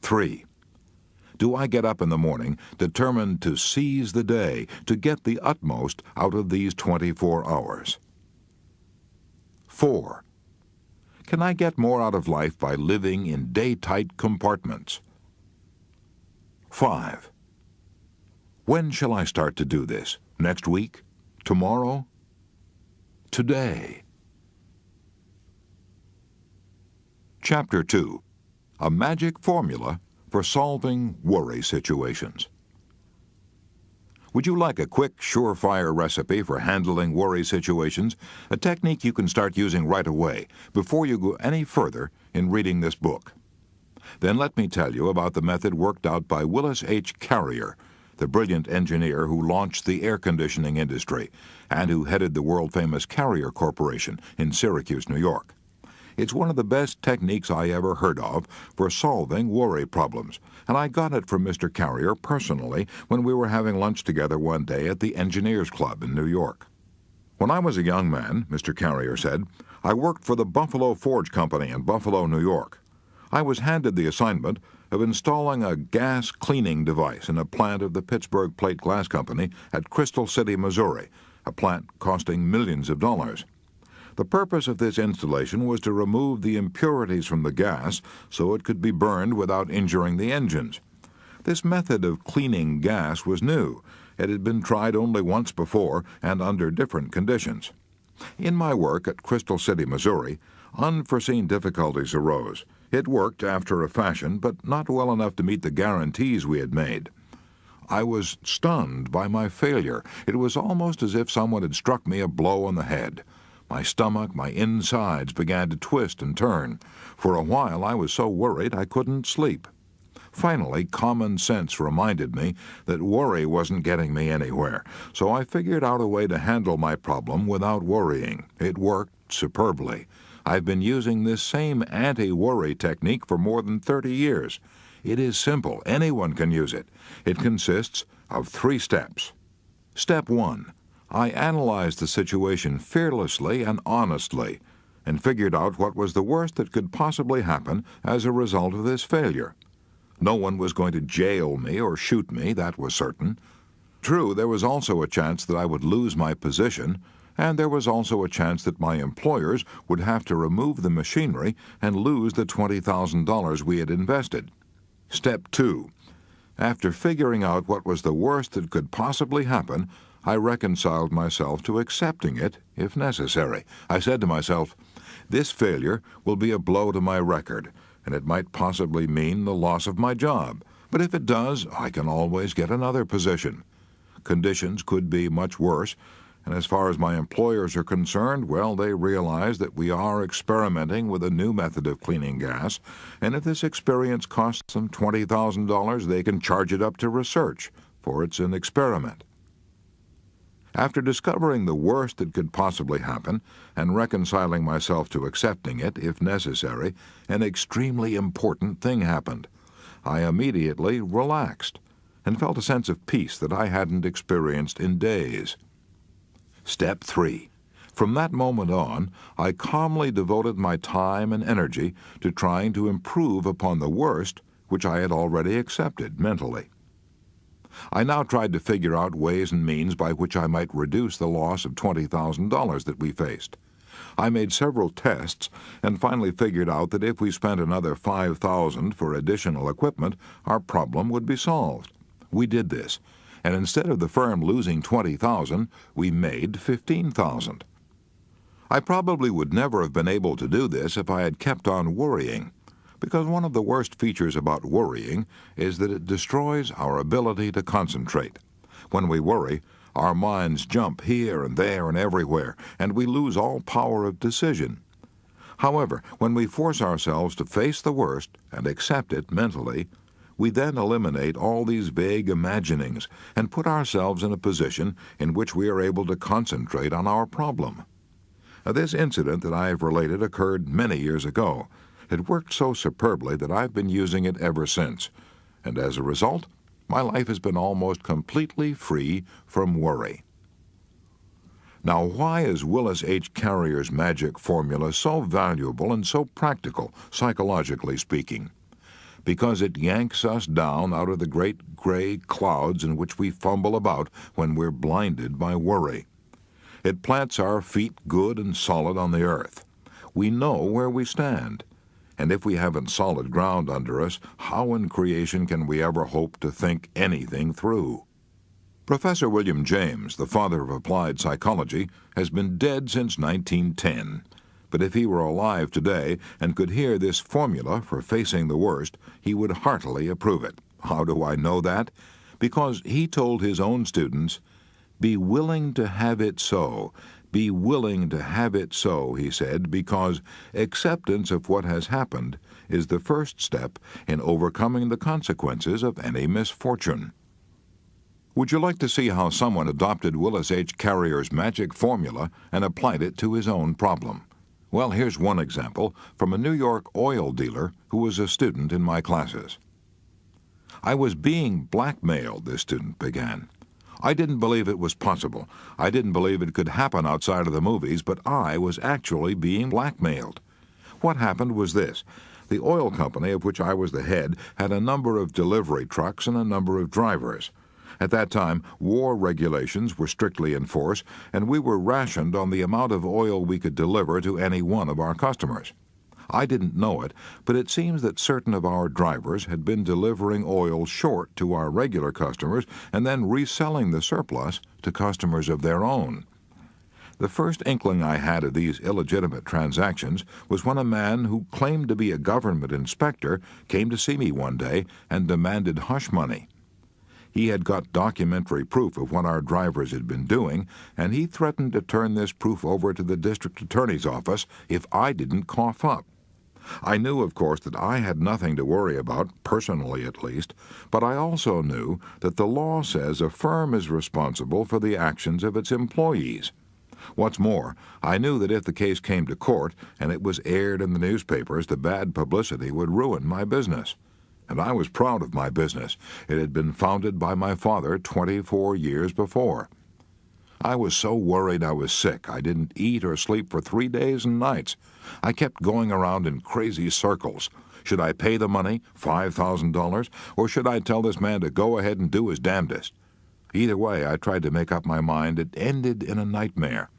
Speaker 1: 3. Do I get up in the morning determined to seize the day, to get the utmost out of these 24 hours? 4. Can I get more out of life by living in day-tight compartments? 5. When shall I start to do this? Next week? Tomorrow? Today. Chapter 2. A magic formula for solving worry situations. Would you like a quick, surefire recipe for handling worry situations? A technique you can start using right away, before you go any further in reading this book. Then let me tell you about the method worked out by Willis H. Carrier, the brilliant engineer who launched the air conditioning industry and who headed the world-famous Carrier Corporation in Syracuse, New York. It's one of the best techniques I ever heard of for solving worry problems, and I got it from Mr. Carrier personally when we were having lunch together one day at the Engineers Club in New York. When I was a young man, Mr. Carrier said, I worked for the Buffalo Forge Company in Buffalo, New York. I was handed the assignment of installing a gas cleaning device in a plant of the Pittsburgh Plate Glass Company at Crystal City, Missouri, a plant costing millions of dollars. The purpose of this installation was to remove the impurities from the gas so it could be burned without injuring the engines. This method of cleaning gas was new. It had been tried only once before and under different conditions. In my work at Crystal City, Missouri, unforeseen difficulties arose. It worked after a fashion, but not well enough to meet the guarantees we had made. I was stunned by my failure. It was almost as if someone had struck me a blow on the head. My stomach, my insides began to twist and turn. For a while I was so worried I couldn't sleep. Finally, common sense reminded me that worry wasn't getting me anywhere, so I figured out a way to handle my problem without worrying. It worked superbly. I've been using this same anti-worry technique for more than 30 years. It is simple. Anyone can use it. It consists of 3 steps. Step 1. I analyzed the situation fearlessly and honestly and figured out what was the worst that could possibly happen as a result of this failure. No one was going to jail me or shoot me, that was certain. True, there was also a chance that I would lose my position, and there was also a chance that my employers would have to remove the machinery and lose the $20,000 we had invested. Step 2. After figuring out what was the worst that could possibly happen, I reconciled myself to accepting it, if necessary. I said to myself, this failure will be a blow to my record, and it might possibly mean the loss of my job. But if it does, I can always get another position. Conditions could be much worse, and as far as my employers are concerned, well, they realize that we are experimenting with a new method of cleaning gas, and if this experience costs them $20,000, they can charge it up to research, for it's an experiment. After discovering the worst that could possibly happen and reconciling myself to accepting it, if necessary, an extremely important thing happened. I immediately relaxed and felt a sense of peace that I hadn't experienced in days. Step 3. From that moment on, I calmly devoted my time and energy to trying to improve upon the worst, which I had already accepted mentally. I now tried to figure out ways and means by which I might reduce the loss of $20,000 that we faced. I made several tests and finally figured out that if we spent another $5,000 for additional equipment, our problem would be solved. We did this, and instead of the firm losing $20,000, we made $15,000. I probably would never have been able to do this if I had kept on worrying, because one of the worst features about worrying is that it destroys our ability to concentrate. When we worry, our minds jump here and there and everywhere, and we lose all power of decision. However, when we force ourselves to face the worst and accept it mentally, we then eliminate all these vague imaginings and put ourselves in a position in which we are able to concentrate on our problem. Now, this incident that I have related occurred many years ago. It worked so superbly that I've been using it ever since, and as a result, my life has been almost completely free from worry. Now, why is Willis H. Carrier's magic formula so valuable and so practical, psychologically speaking? Because it yanks us down out of the great gray clouds in which we fumble about when we're blinded by worry. It plants our feet good and solid on the earth. We know where we stand. And if we haven't solid ground under us, how in creation can we ever hope to think anything through? Professor William James, the father of applied psychology, has been dead since 1910. But if he were alive today and could hear this formula for facing the worst, he would heartily approve it. How do I know that? Because he told his own students, "Be willing to have it so. Be willing to have it so," he said, because acceptance of what has happened is the first step in overcoming the consequences of any misfortune. Would you like to see how someone adopted Willis H. Carrier's magic formula and applied it to his own problem? Well, here's one example from a New York oil dealer who was a student in my classes. "I was being blackmailed," this student began. "I didn't believe it was possible. I didn't believe it could happen outside of the movies, but I was actually being blackmailed. What happened was this. The oil company of which I was the head had a number of delivery trucks and a number of drivers. At that time, war regulations were strictly in force, and we were rationed on the amount of oil we could deliver to any one of our customers. I didn't know it, but it seems that certain of our drivers had been delivering oil short to our regular customers and then reselling the surplus to customers of their own. The first inkling I had of these illegitimate transactions was when a man who claimed to be a government inspector came to see me one day and demanded hush money. He had got documentary proof of what our drivers had been doing, and he threatened to turn this proof over to the district attorney's office if I didn't cough up. I knew, of course, that I had nothing to worry about, personally at least, but I also knew that the law says a firm is responsible for the actions of its employees. What's more, I knew that if the case came to court and it was aired in the newspapers, the bad publicity would ruin my business. And I was proud of my business. It had been founded by my father 24 years before. I was so worried I was sick. I didn't eat or sleep for 3 days and nights. I kept going around in crazy circles. Should I pay the money, $5,000, or should I tell this man to go ahead and do his damnedest? Either way, I tried to make up my mind. It ended in a nightmare.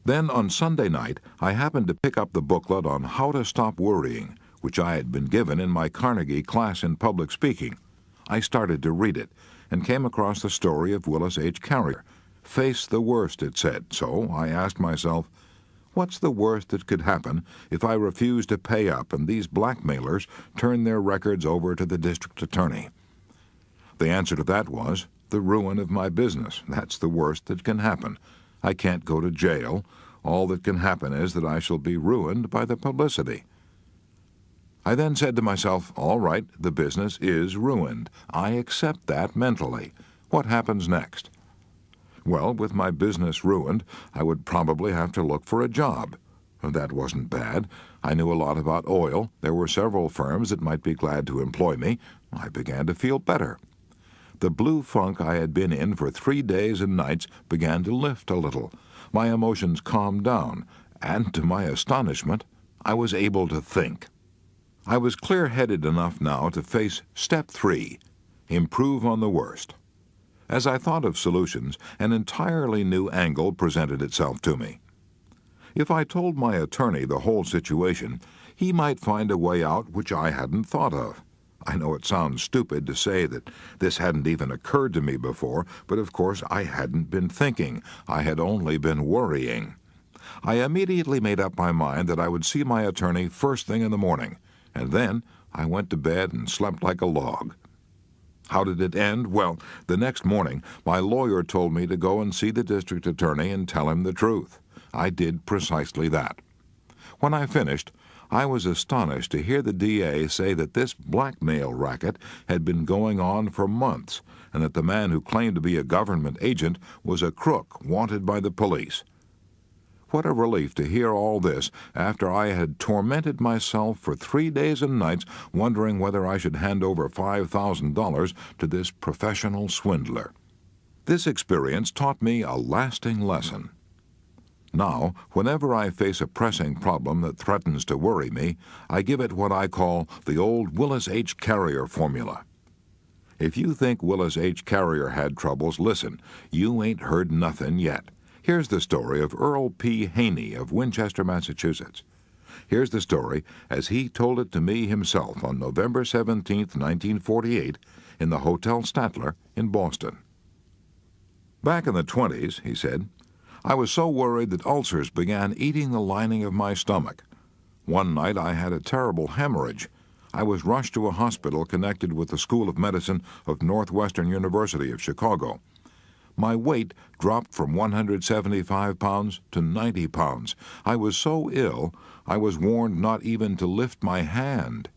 Speaker 1: Then on Sunday night, I happened to pick up the booklet on How to Stop Worrying, which I had been given in my Carnegie class in public speaking. I started to read it and came across the story of Willis H. Carrier. Face the worst, it said. So I asked myself, what's the worst that could happen if I refuse to pay up and these blackmailers turn their records over to the district attorney? The answer to that was the ruin of my business. That's the worst that can happen. I can't go to jail. All that can happen is that I shall be ruined by the publicity. I then said to myself, all right, the business is ruined. I accept that mentally. What happens next? Well, with my business ruined, I would probably have to look for a job. That wasn't bad. I knew a lot about oil. There were several firms that might be glad to employ me. I began to feel better. The blue funk I had been in for 3 days and nights began to lift a little. My emotions calmed down, and to my astonishment, I was able to think. I was clear-headed enough now to face step 3, improve on the worst. As I thought of solutions, an entirely new angle presented itself to me. If I told my attorney the whole situation, he might find a way out which I hadn't thought of. I know it sounds stupid to say that this hadn't even occurred to me before, but of course I hadn't been thinking. I had only been worrying. I immediately made up my mind that I would see my attorney first thing in the morning, and then I went to bed and slept like a log. How did it end? Well, the next morning, my lawyer told me to go and see the district attorney and tell him the truth. I did precisely that. When I finished, I was astonished to hear the DA say that this blackmail racket had been going on for months, and that the man who claimed to be a government agent was a crook wanted by the police. What a relief to hear all this after I had tormented myself for 3 days and nights wondering whether I should hand over $5,000 to this professional swindler. This experience taught me a lasting lesson. Now, whenever I face a pressing problem that threatens to worry me, I give it what I call the old Willis H. Carrier formula. If you think Willis H. Carrier had troubles, listen, you ain't heard nothing yet. Here's the story of Earl P. Haney of Winchester, Massachusetts. Here's the story as he told it to me himself on November 17, 1948, in the Hotel Statler in Boston. Back in the 20s, he said, I was so worried that ulcers began eating the lining of my stomach. One night I had a terrible hemorrhage. I was rushed to a hospital connected with the School of Medicine of Northwestern University of Chicago. My weight dropped from 175 pounds to 90 pounds. I was so ill, I was warned not even to lift my hand.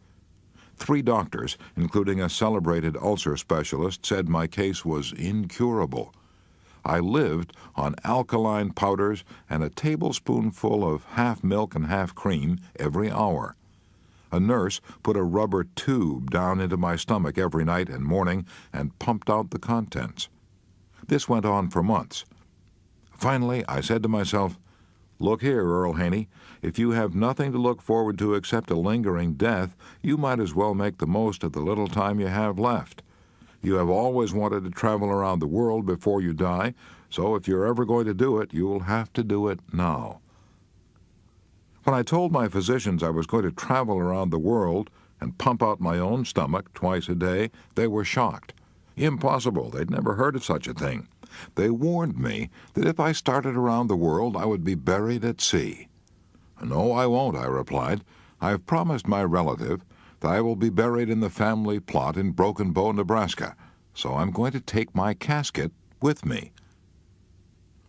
Speaker 1: 3 doctors, including a celebrated ulcer specialist, said my case was incurable. I lived on alkaline powders and a tablespoonful of half milk and half cream every hour. A nurse put a rubber tube down into my stomach every night and morning and pumped out the contents. This went on for months. Finally, I said to myself, "Look here, Earl Haney, if you have nothing to look forward to except a lingering death, you might as well make the most of the little time you have left. You have always wanted to travel around the world before you die, so if you're ever going to do it, you'll have to do it now." When I told my physicians I was going to travel around the world and pump out my own stomach twice a day, they were shocked. Impossible. They'd never heard of such a thing. They warned me that if I started around the world, I would be buried at sea. "No, I won't," I replied. "I've promised my relative that I will be buried in the family plot in Broken Bow, Nebraska, so I'm going to take my casket with me."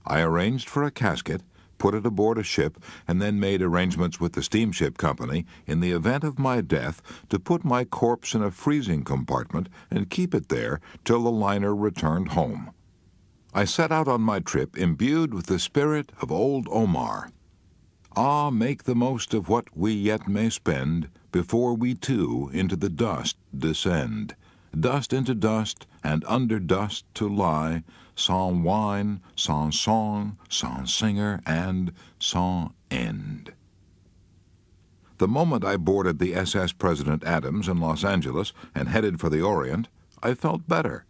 Speaker 1: I arranged for a casket, put it aboard a ship, and then made arrangements with the steamship company in the event of my death to put my corpse in a freezing compartment and keep it there till the liner returned home. I set out on my trip imbued with the spirit of old Omar. "Ah, make the most of what we yet may spend, before we too into the dust descend. Dust into dust, and under dust to lie, sans wine, sans song, sans singer, and sans end." The moment I boarded the SS President Adams in Los Angeles and headed for the Orient, I felt better.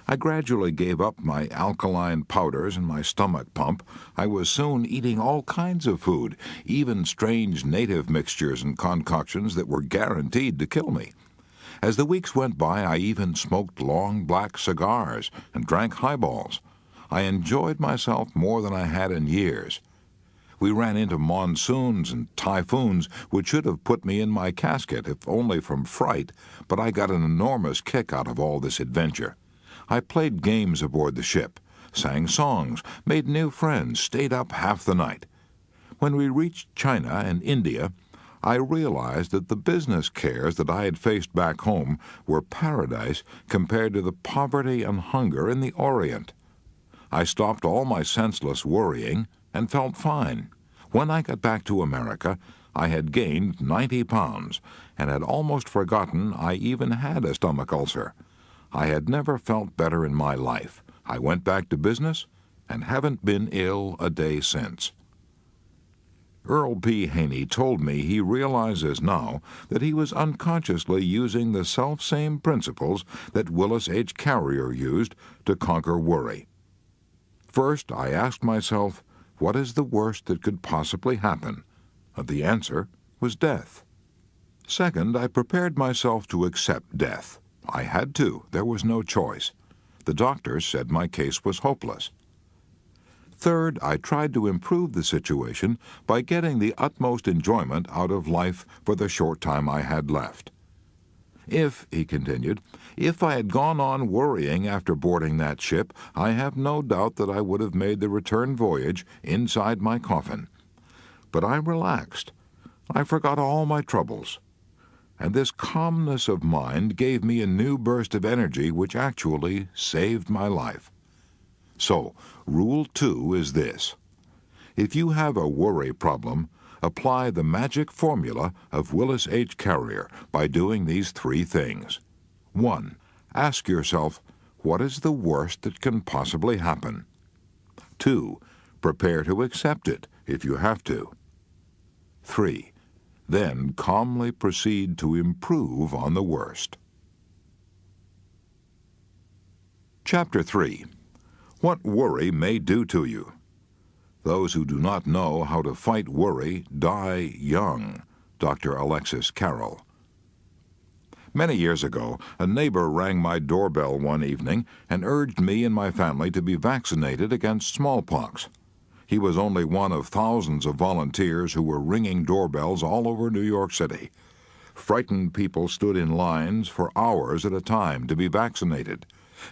Speaker 1: I gradually gave up my alkaline powders and my stomach pump. I was soon eating all kinds of food, even strange native mixtures and concoctions that were guaranteed to kill me. As the weeks went by, I even smoked long black cigars and drank highballs. I enjoyed myself more than I had in years. We ran into monsoons and typhoons which should have put me in my casket, if only from fright, but I got an enormous kick out of all this adventure. I played games aboard the ship, sang songs, made new friends, stayed up half the night. When we reached China and India, I realized that the business cares that I had faced back home were paradise compared to the poverty and hunger in the Orient. I stopped all my senseless worrying and felt fine. When I got back to America, I had gained 90 pounds and had almost forgotten I even had a stomach ulcer. I had never felt better in my life. I went back to business and haven't been ill a day since. Earl P. Haney told me he realizes now that he was unconsciously using the self-same principles that Willis H. Carrier used to conquer worry. First, I asked myself, what is the worst that could possibly happen? The answer was death. Second, I prepared myself to accept death. I had to. There was no choice. The doctors said my case was hopeless. Third, I tried to improve the situation by getting the utmost enjoyment out of life for the short time I had left. If, he continued, if I had gone on worrying after boarding that ship, I have no doubt that I would have made the return voyage inside my coffin. But I relaxed. I forgot all my troubles. And this calmness of mind gave me a new burst of energy which actually saved my life. So, Rule 2 is this. If you have a worry problem, apply the magic formula of Willis H. Carrier by doing these 3 things. 1. Ask yourself, what is the worst that can possibly happen? 2. Prepare to accept it if you have to. 3. Then calmly proceed to improve on the worst. Chapter 3. What worry may do to you. Those who do not know how to fight worry die young. Dr. Alexis Carrel. Many years ago, a neighbor rang my doorbell one evening and urged me and my family to be vaccinated against smallpox. He was only one of thousands of volunteers who were ringing doorbells all over New York City. Frightened people stood in lines for hours at a time to be vaccinated.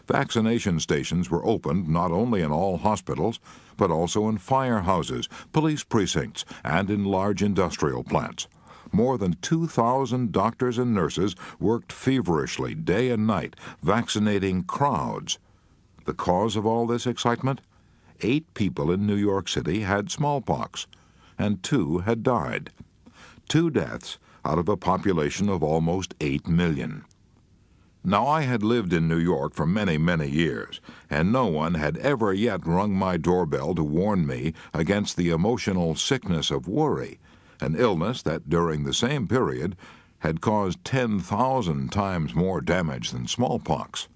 Speaker 1: Vaccination stations were opened not only in all hospitals, but also in firehouses, police precincts, and in large industrial plants. More than 2,000 doctors and nurses worked feverishly day and night, vaccinating crowds. The cause of all this excitement? 8 people in New York City had smallpox, and 2 had died. 2 deaths out of a population of almost 8 million. Now, I had lived in New York for many, many years, and no one had ever yet rung my doorbell to warn me against the emotional sickness of worry, an illness that during the same period had caused 10,000 times more damage than smallpox.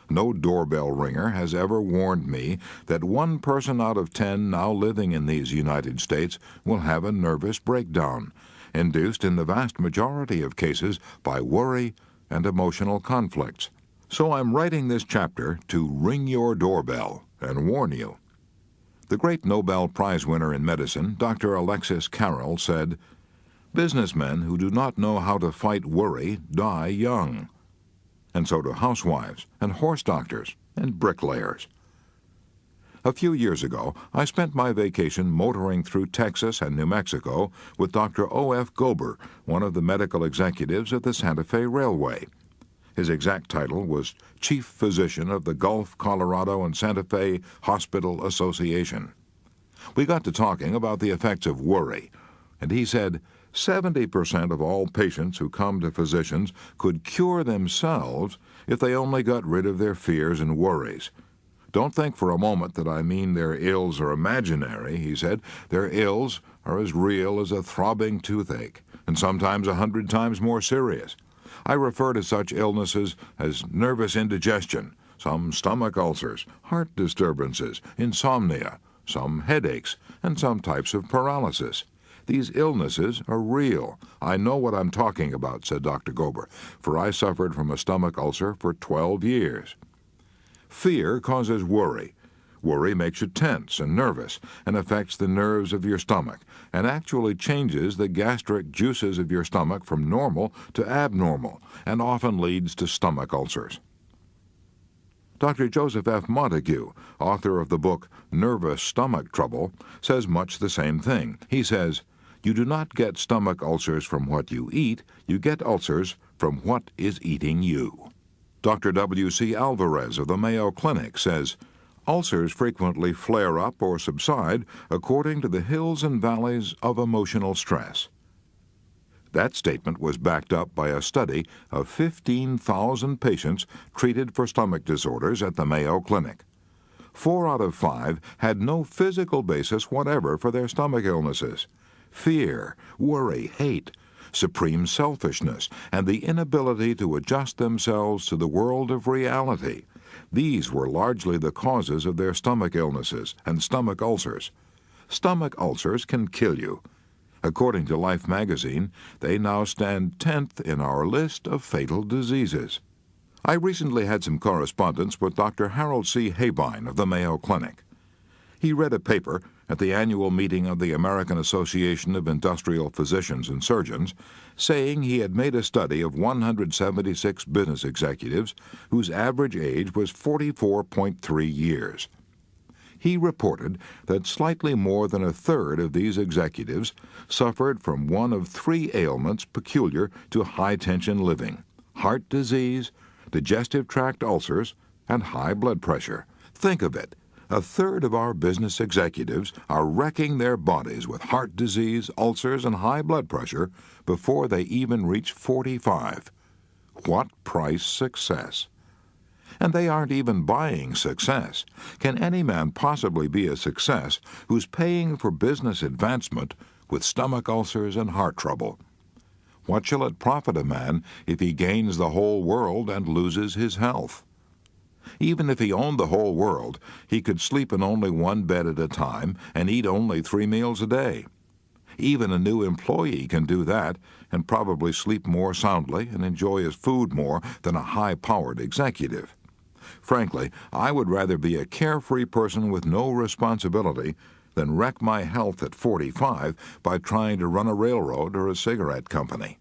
Speaker 1: No doorbell ringer has ever warned me that 1 person out of 10 now living in these United States will have a nervous breakdown, induced in the vast majority of cases by worry and emotional conflicts. So I'm writing this chapter to ring your doorbell and warn you. The great Nobel Prize winner in medicine, Dr. Alexis Carrel, said, "Businessmen who do not know how to fight worry die young." And so do housewives and horse doctors and bricklayers. A few years ago, I spent my vacation motoring through Texas and New Mexico with Dr. O.F. Gober, one of the medical executives of the Santa Fe Railway. His exact title was Chief Physician of the Gulf, Colorado, and Santa Fe Hospital Association. We got to talking about the effects of worry, and he said 70% of all patients who come to physicians could cure themselves if they only got rid of their fears and worries. Don't think for a moment that I mean their ills are imaginary, he said. Their ills are as real as a throbbing toothache, and sometimes 100 times more serious. I refer to such illnesses as nervous indigestion, some stomach ulcers, heart disturbances, insomnia, some headaches, and some types of paralysis. These illnesses are real. I know what I'm talking about, said Dr. Gober, for I suffered from a stomach ulcer for 12 years. Fear causes worry. Worry makes you tense and nervous and affects the nerves of your stomach and actually changes the gastric juices of your stomach from normal to abnormal and often leads to stomach ulcers. Dr. Joseph F. Montague, author of the book Nervous Stomach Trouble, says much the same thing. He says, "You do not get stomach ulcers from what you eat, you get ulcers from what is eating you." Dr. W.C. Alvarez of the Mayo Clinic says, "Ulcers frequently flare up or subside according to the hills and valleys of emotional stress." That statement was backed up by a study of 15,000 patients treated for stomach disorders at the Mayo Clinic. 4 out of 5 had no physical basis whatever for their stomach illnesses. Fear, worry, hate, supreme selfishness, and the inability to adjust themselves to the world of reality. These were largely the causes of their stomach illnesses and stomach ulcers. Stomach ulcers can kill you. According to Life magazine, they now stand 10th in our list of fatal diseases. I recently had some correspondence with Dr. Harold C. Habine of the Mayo Clinic. He read a paper at the annual meeting of the American Association of Industrial Physicians and Surgeons, saying he had made a study of 176 business executives whose average age was 44.3 years. He reported that slightly more than a third of these executives suffered from one of 3 ailments peculiar to high-tension living: heart disease, digestive tract ulcers, and high blood pressure. Think of it. A third of our business executives are wrecking their bodies with heart disease, ulcers, and high blood pressure before they even reach 45. What price success? And they aren't even buying success. Can any man possibly be a success who's paying for business advancement with stomach ulcers and heart trouble? What shall it profit a man if he gains the whole world and loses his health? Even if he owned the whole world, he could sleep in only one bed at a time and eat only 3 meals a day. Even a new employee can do that and probably sleep more soundly and enjoy his food more than a high-powered executive. Frankly, I would rather be a carefree person with no responsibility than wreck my health at 45 by trying to run a railroad or a cigarette company.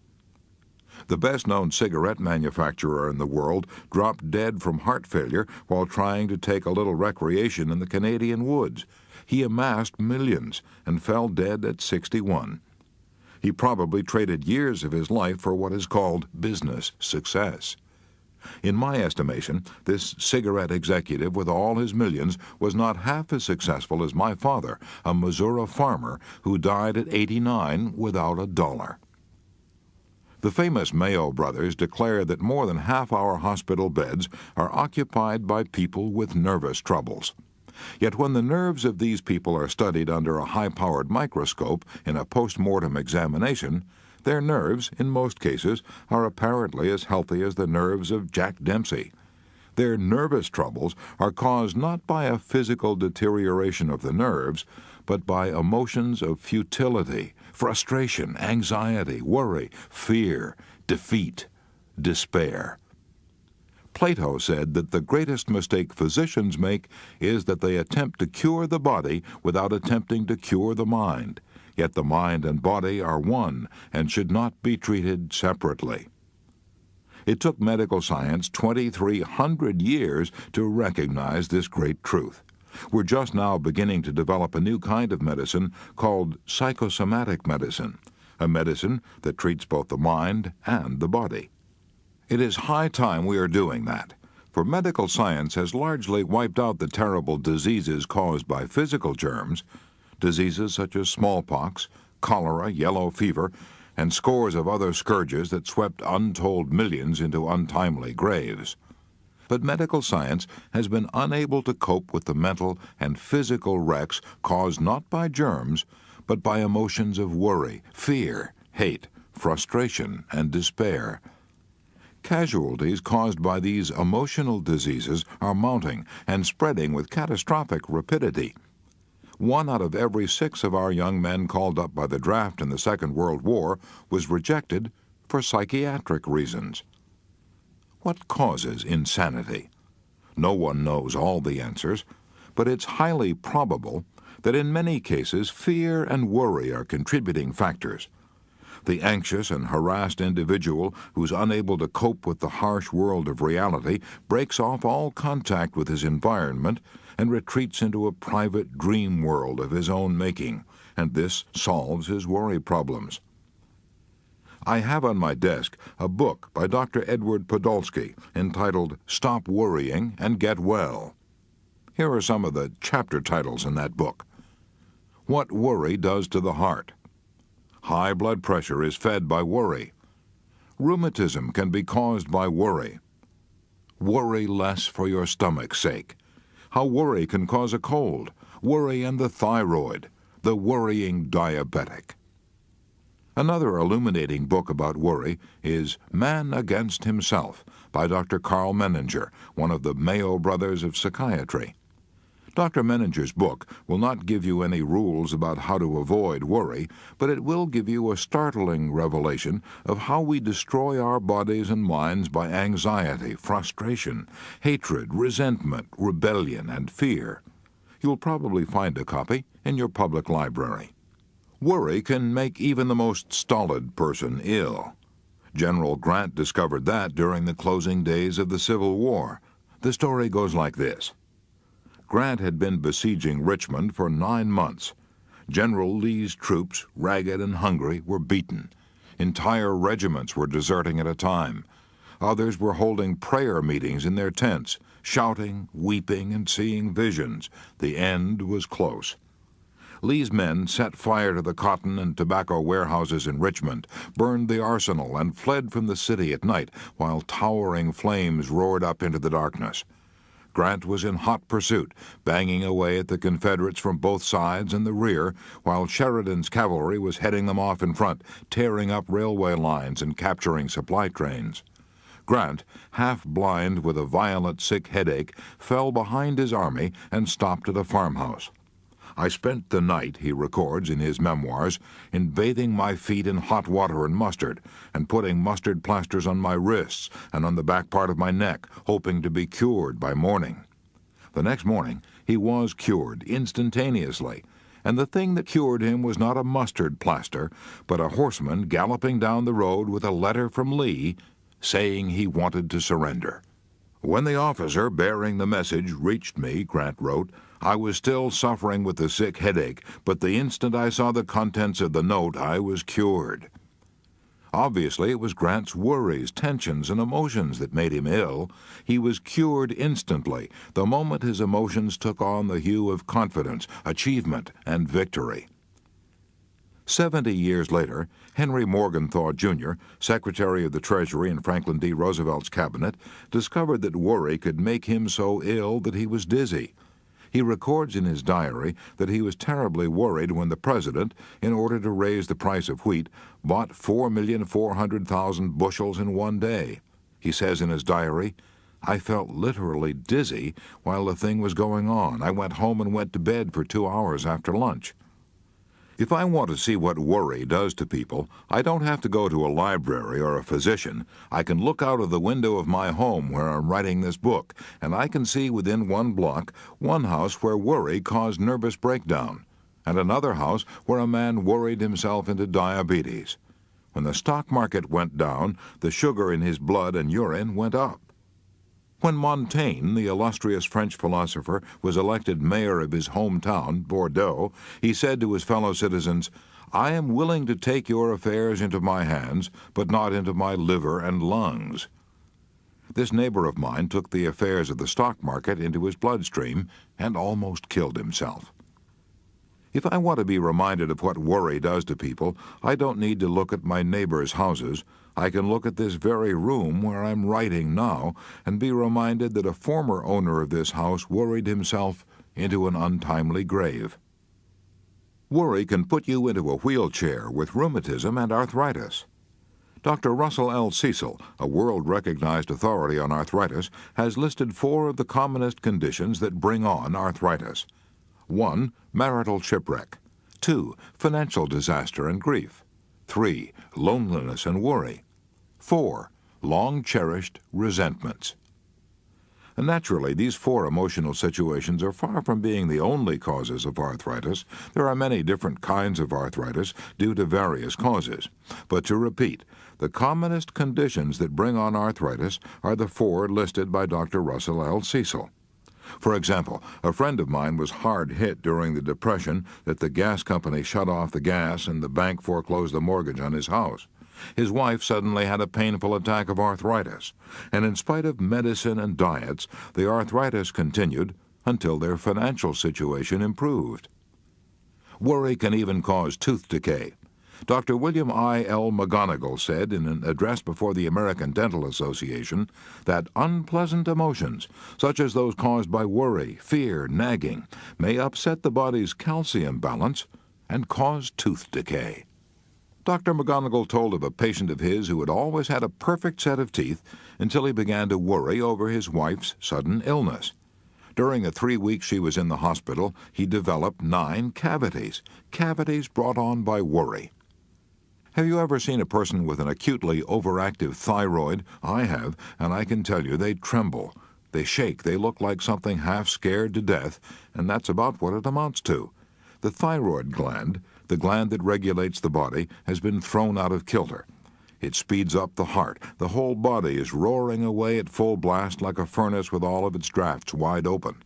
Speaker 1: The best-known cigarette manufacturer in the world dropped dead from heart failure while trying to take a little recreation in the Canadian woods. He amassed millions and fell dead at 61. He probably traded years of his life for what is called business success. In my estimation, this cigarette executive with all his millions was not half as successful as my father, a Missouri farmer who died at 89 without a dollar. The famous Mayo brothers declare that more than half our hospital beds are occupied by people with nervous troubles. Yet when the nerves of these people are studied under a high-powered microscope in a post-mortem examination, their nerves, in most cases, are apparently as healthy as the nerves of Jack Dempsey. Their nervous troubles are caused not by a physical deterioration of the nerves, but by emotions of futility, frustration, anxiety, worry, fear, defeat, despair. Plato said that the greatest mistake physicians make is that they attempt to cure the body without attempting to cure the mind. Yet the mind and body are one and should not be treated separately. It took medical science 2,300 years to recognize this great truth. We're just now beginning to develop a new kind of medicine called psychosomatic medicine, a medicine that treats both the mind and the body. It is high time we are doing that, for medical science has largely wiped out the terrible diseases caused by physical germs, diseases such as smallpox, cholera, yellow fever, and scores of other scourges that swept untold millions into untimely graves. But medical science has been unable to cope with the mental and physical wrecks caused not by germs, but by emotions of worry, fear, hate, frustration, and despair. Casualties caused by these emotional diseases are mounting and spreading with catastrophic rapidity. 1 out of every 6 of our young men called up by the draft in the Second World War was rejected for psychiatric reasons. What causes insanity? No one knows all the answers, but it's highly probable that in many cases fear and worry are contributing factors. The anxious and harassed individual who's unable to cope with the harsh world of reality breaks off all contact with his environment and retreats into a private dream world of his own making, and this solves his worry problems. I have on my desk a book by Dr. Edward Podolsky entitled Stop Worrying and Get Well. Here are some of the chapter titles in that book. What Worry Does to the Heart. High blood pressure is fed by worry. Rheumatism can be caused by worry. Worry less for your stomach's sake. How worry can cause a cold. Worry and the thyroid. The worrying diabetic. Another illuminating book about worry is Man Against Himself by Dr. Carl Menninger, one of the Mayo brothers of psychiatry. Dr. Menninger's book will not give you any rules about how to avoid worry, but it will give you a startling revelation of how we destroy our bodies and minds by anxiety, frustration, hatred, resentment, rebellion, and fear. You'll probably find a copy in your public library. Worry can make even the most stolid person ill. General Grant discovered that during the closing days of the Civil War. The story goes like this. Grant had been besieging Richmond for 9 months. General Lee's troops, ragged and hungry, were beaten. Entire regiments were deserting at a time. Others were holding prayer meetings in their tents, shouting, weeping, and seeing visions. The end was close. Lee's men set fire to the cotton and tobacco warehouses in Richmond, burned the arsenal, and fled from the city at night while towering flames roared up into the darkness. Grant was in hot pursuit, banging away at the Confederates from both sides and the rear, while Sheridan's cavalry was heading them off in front, tearing up railway lines and capturing supply trains. Grant, half-blind with a violent sick headache, fell behind his army and stopped at a farmhouse. "I spent the night," he records in his memoirs, "in bathing my feet in hot water and mustard, and putting mustard plasters on my wrists and on the back part of my neck, hoping to be cured by morning." The next morning he was cured instantaneously, and the thing that cured him was not a mustard plaster, but a horseman galloping down the road with a letter from Lee saying he wanted to surrender. "When the officer bearing the message reached me," Grant wrote, "I was still suffering with the sick headache, but the instant I saw the contents of the note, I was cured." Obviously, it was Grant's worries, tensions, and emotions that made him ill. He was cured instantly, the moment his emotions took on the hue of confidence, achievement, and victory. 70 years later, Henry Morgenthau, Jr., Secretary of the Treasury in Franklin D. Roosevelt's cabinet, discovered that worry could make him so ill that he was dizzy. He records in his diary that he was terribly worried when the president, in order to raise the price of wheat, bought 4,400,000 bushels in one day. He says in his diary, "I felt literally dizzy while the thing was going on. I went home and went to bed for 2 hours after lunch." If I want to see what worry does to people, I don't have to go to a library or a physician. I can look out of the window of my home where I'm writing this book, and I can see within one block one house where worry caused nervous breakdown, and another house where a man worried himself into diabetes. When the stock market went down, the sugar in his blood and urine went up. When Montaigne, the illustrious French philosopher, was elected mayor of his hometown, Bordeaux, he said to his fellow citizens, "I am willing to take your affairs into my hands, but not into my liver and lungs." This neighbor of mine took the affairs of the stock market into his bloodstream and almost killed himself. If I want to be reminded of what worry does to people, I don't need to look at my neighbors' houses. I can look at this very room where I'm writing now and be reminded that a former owner of this house worried himself into an untimely grave. Worry can put you into a wheelchair with rheumatism and arthritis. Dr. Russell L. Cecil, a world-recognized authority on arthritis, has listed 4 of the commonest conditions that bring on arthritis. 1. Marital shipwreck. 2. Financial disaster and grief. 3. Loneliness and worry. 4. Long-cherished resentments. Naturally, these 4 emotional situations are far from being the only causes of arthritis. There are many different kinds of arthritis due to various causes. But to repeat, the commonest conditions that bring on arthritis are the 4 listed by Dr. Russell L. Cecil. For example, a friend of mine was hard hit during the Depression that the gas company shut off the gas and the bank foreclosed the mortgage on his house. His wife suddenly had a painful attack of arthritis, and in spite of medicine and diets, the arthritis continued until their financial situation improved. Worry can even cause tooth decay. Dr. William I. L. McGonigal said in an address before the American Dental Association that unpleasant emotions, such as those caused by worry, fear, nagging, may upset the body's calcium balance and cause tooth decay. Dr. McGonigal told of a patient of his who had always had a perfect set of teeth until he began to worry over his wife's sudden illness. During the 3 weeks she was in the hospital, he developed 9 cavities brought on by worry. Have you ever seen a person with an acutely overactive thyroid? I have, and I can tell you they tremble. They shake, they look like something half scared to death, and that's about what it amounts to. The thyroid gland, the gland that regulates the body, has been thrown out of kilter. It speeds up the heart. The whole body is roaring away at full blast like a furnace with all of its drafts wide open.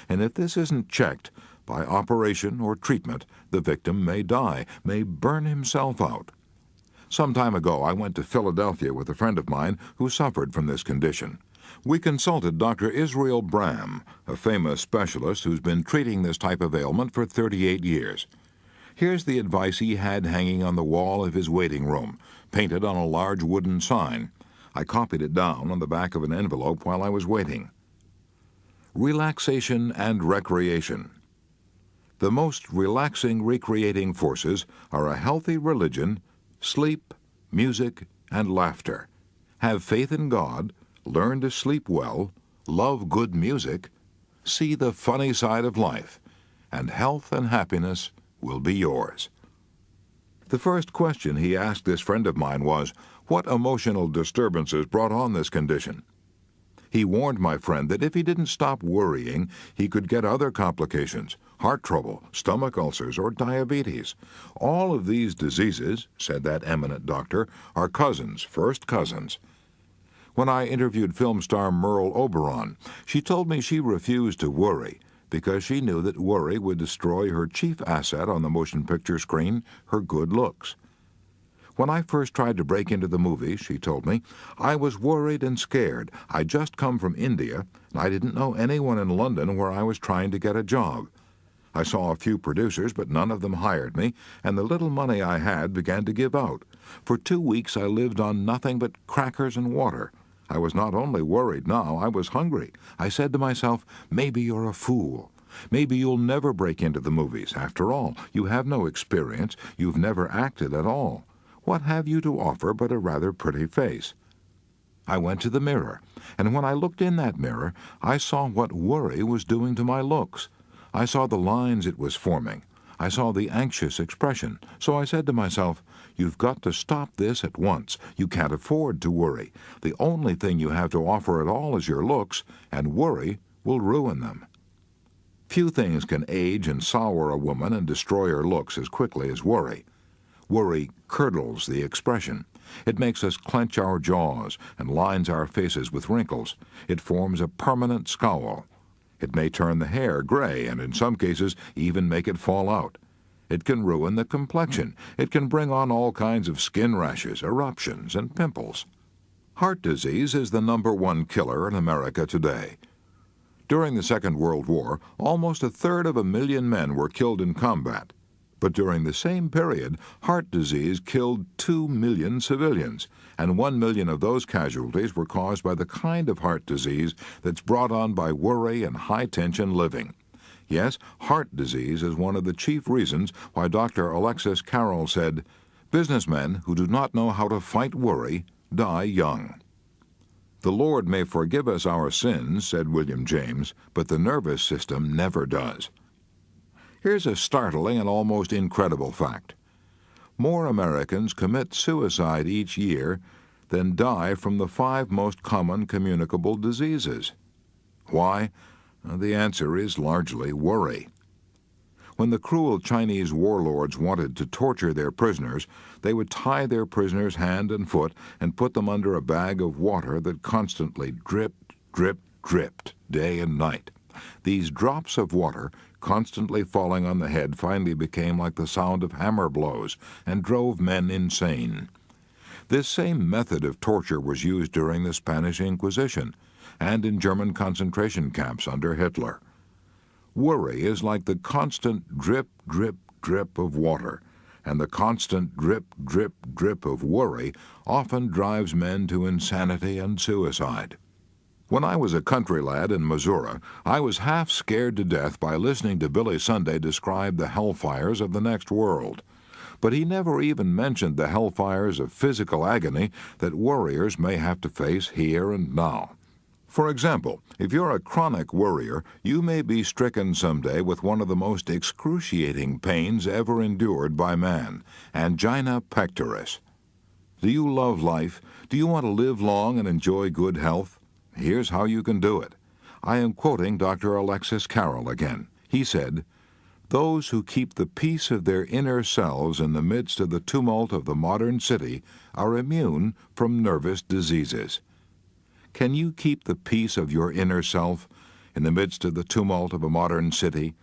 Speaker 1: And if this isn't checked, by operation or treatment, the victim may die, may burn himself out. Some time ago, I went to Philadelphia with a friend of mine who suffered from this condition. We consulted Dr. Israel Bram, a famous specialist who's been treating this type of ailment for 38 years. Here's the advice he had hanging on the wall of his waiting room, painted on a large wooden sign. I copied it down on the back of an envelope while I was waiting. Relaxation and recreation. The most relaxing, recreating forces are a healthy religion, sleep, music, and laughter. have faith in God, learn to sleep well, love good music, see the funny side of life, and health and happiness will be yours. The first question he asked this friend of mine was, what emotional disturbances brought on this condition? He warned my friend that if he didn't stop worrying, he could get other complications, heart trouble, stomach ulcers, or diabetes. All of these diseases, said that eminent doctor, are cousins, first cousins. When I interviewed film star Merle Oberon, she told me she refused to worry because she knew that worry would destroy her chief asset on the motion picture screen, her good looks. When I first tried to break into the movies, she told me, I was worried and scared. I'd just come from India, and I didn't know anyone in London where I was trying to get a job. I saw a few producers, but none of them hired me, and the little money I had began to give out. For 2 weeks I lived on nothing but crackers and water. I was not only worried now, I was hungry. I said to myself, maybe you're a fool. Maybe you'll never break into the movies. After all, you have no experience. You've never acted at all. What have you to offer but a rather pretty face? I went to the mirror, and when I looked in that mirror, I saw what worry was doing to my looks. I saw the lines it was forming. I saw the anxious expression. So I said to myself, you've got to stop this at once. You can't afford to worry. The only thing you have to offer at all is your looks, and worry will ruin them. Few things can age and sour a woman and destroy her looks as quickly as worry. Worry curdles the expression. It makes us clench our jaws and lines our faces with wrinkles. It forms a permanent scowl. It may turn the hair gray and in some cases even make it fall out. It can ruin the complexion. It can bring on all kinds of skin rashes, eruptions, and pimples. Heart disease is the #1 killer in America today. During the Second World War, almost 1/3 of a million men were killed in combat. But during the same period, heart disease killed 2 million civilians, and 1 million of those casualties were caused by the kind of heart disease that's brought on by worry and high-tension living. Yes, heart disease is one of the chief reasons why Dr. Alexis Carrel said, businessmen who do not know how to fight worry die young. The Lord may forgive us our sins, said William James, but the nervous system never does. Here's a startling and almost incredible fact. More Americans commit suicide each year than die from the 5 most common communicable diseases. Why? The answer is largely worry. When the cruel Chinese warlords wanted to torture their prisoners, they would tie their prisoners hand and foot and put them under a bag of water that constantly dripped, dripped, dripped, day and night. These drops of water, constantly falling on the head, finally became like the sound of hammer blows and drove men insane. This same method of torture was used during the Spanish Inquisition and in German concentration camps under Hitler. Worry is like the constant drip, drip, drip of water, and the constant drip, drip, drip of worry often drives men to insanity and suicide. When I was a country lad in Missouri, I was half scared to death by listening to Billy Sunday describe the hellfires of the next world. But he never even mentioned the hellfires of physical agony that warriors may have to face here and now. For example, if you're a chronic worrier, you may be stricken someday with one of the most excruciating pains ever endured by man, angina pectoris. Do you love life? Do you want to live long and enjoy good health? Here's how you can do it. I am quoting Dr. Alexis Carrel again. He said, "Those who keep the peace of their inner selves in the midst of the tumult of the modern city are immune from nervous diseases." Can you keep the peace of your inner self in the midst of the tumult of a modern city?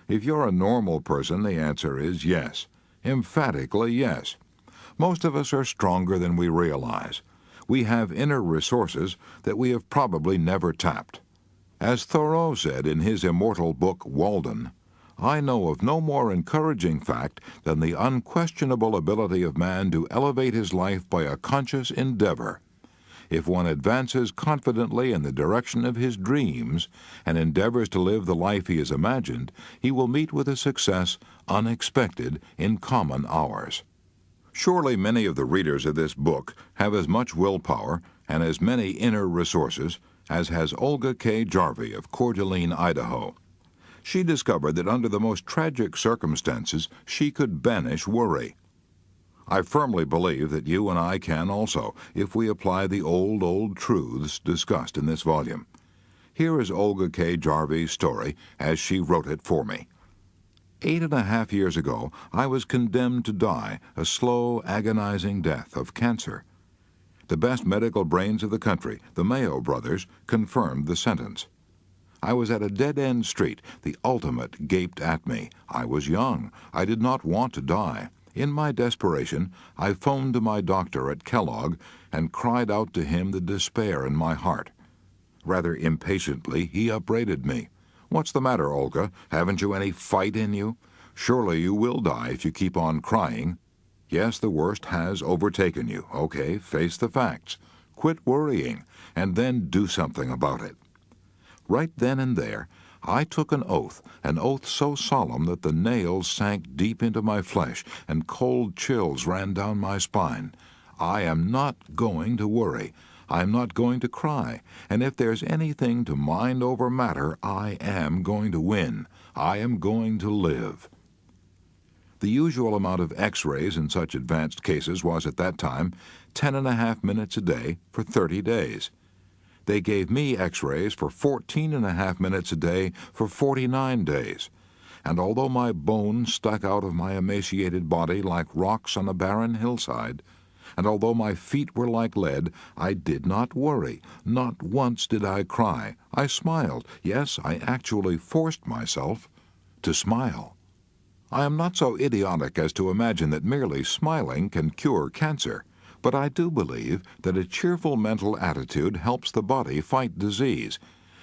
Speaker 1: If you're a normal person, the answer is yes. Emphatically yes. Most of us are stronger than we realize. We have inner resources that we have probably never tapped. As Thoreau said in his immortal book, Walden, I know of no more encouraging fact than the unquestionable ability of man to elevate his life by a conscious endeavor. If one advances confidently in the direction of his dreams and endeavors to live the life he has imagined, he will meet with a success unexpected in common hours. Surely many of the readers of this book have as much willpower and as many inner resources as has Olga K. Jarvie of Coeur d'Alene, Idaho. She discovered that under the most tragic circumstances, she could banish worry. I firmly believe that you and I can also, if we apply the old truths discussed in this volume. Here is Olga K. Jarvie's story as she wrote it for me. 8.5 years ago, I was condemned to die a slow, agonizing death of cancer. The best medical brains of the country, the Mayo brothers, confirmed the sentence. I was at a dead-end street. The ultimate gaped at me. I was young. I did not want to die. In my desperation, I phoned to my doctor at Kellogg and cried out to him the despair in my heart. Rather impatiently, he upbraided me. "What's the matter, Olga? Haven't you any fight in you? Surely you will die if you keep on crying. Yes, the worst has overtaken you. Okay, face the facts. Quit worrying, and then do something about it." Right then and there, I took an oath so solemn that the nails sank deep into my flesh and cold chills ran down my spine. I am not going to worry. I am not going to cry. And if there's anything to mind over matter, I am going to win. I am going to live. The usual amount of X-rays in such advanced cases was at that time 10.5 minutes a day for 30 days. They gave me X-rays for 14.5 minutes a day for 49 days. And although my bones stuck out of my emaciated body like rocks on a barren hillside, and although my feet were like lead, I did not worry. Not once did I cry. I smiled. Yes, I actually forced myself to smile. I am not so idiotic as to imagine that merely smiling can cure cancer. But I do believe that a cheerful mental attitude helps the body fight disease.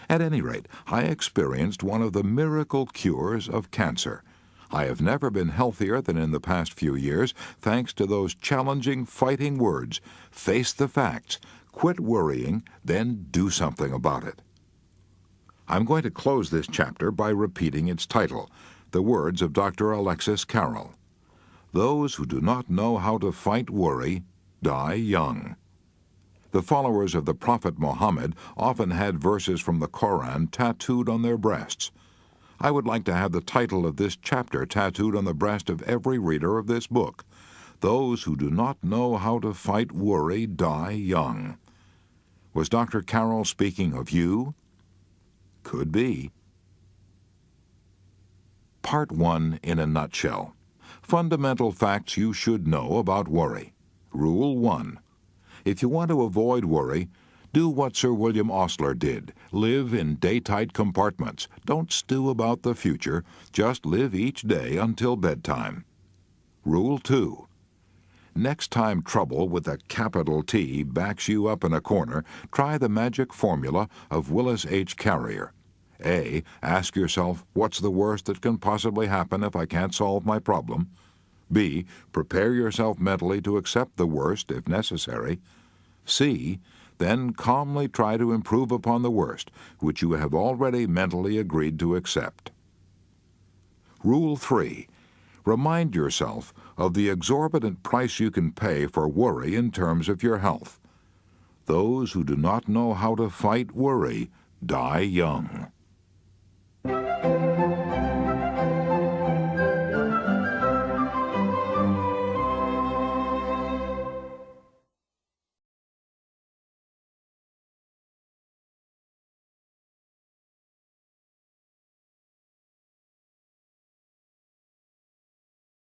Speaker 1: At any rate, I experienced one of the miracle cures of cancer. I have never been healthier than in the past few years, thanks to those challenging, fighting words: face the facts, quit worrying, then do something about it. I'm going to close this chapter by repeating its title, the words of Dr. Alexis Carrel. Those who do not know how to fight worry die young. The followers of the Prophet Muhammad often had verses from the Koran tattooed on their breasts. I would like to have the title of this chapter tattooed on the breast of every reader of this book. Those who do not know how to fight worry die young. Was Dr. Carrel speaking of you? Could be. Part 1 in a nutshell. Fundamental facts you should know about worry. Rule 1. If you want to avoid worry, do what Sir William Osler did. Live in day-tight compartments. Don't stew about the future. Just live each day until bedtime. Rule 2. Next time trouble with a capital T backs you up in a corner, try the magic formula of Willis H. Carrier. A. Ask yourself, what's the worst that can possibly happen if I can't solve my problem? B. Prepare yourself mentally to accept the worst if necessary. C. Then calmly try to improve upon the worst, which you have already mentally agreed to accept. Rule 3. Remind yourself of the exorbitant price you can pay for worry in terms of your health. Those who do not know how to fight worry die young.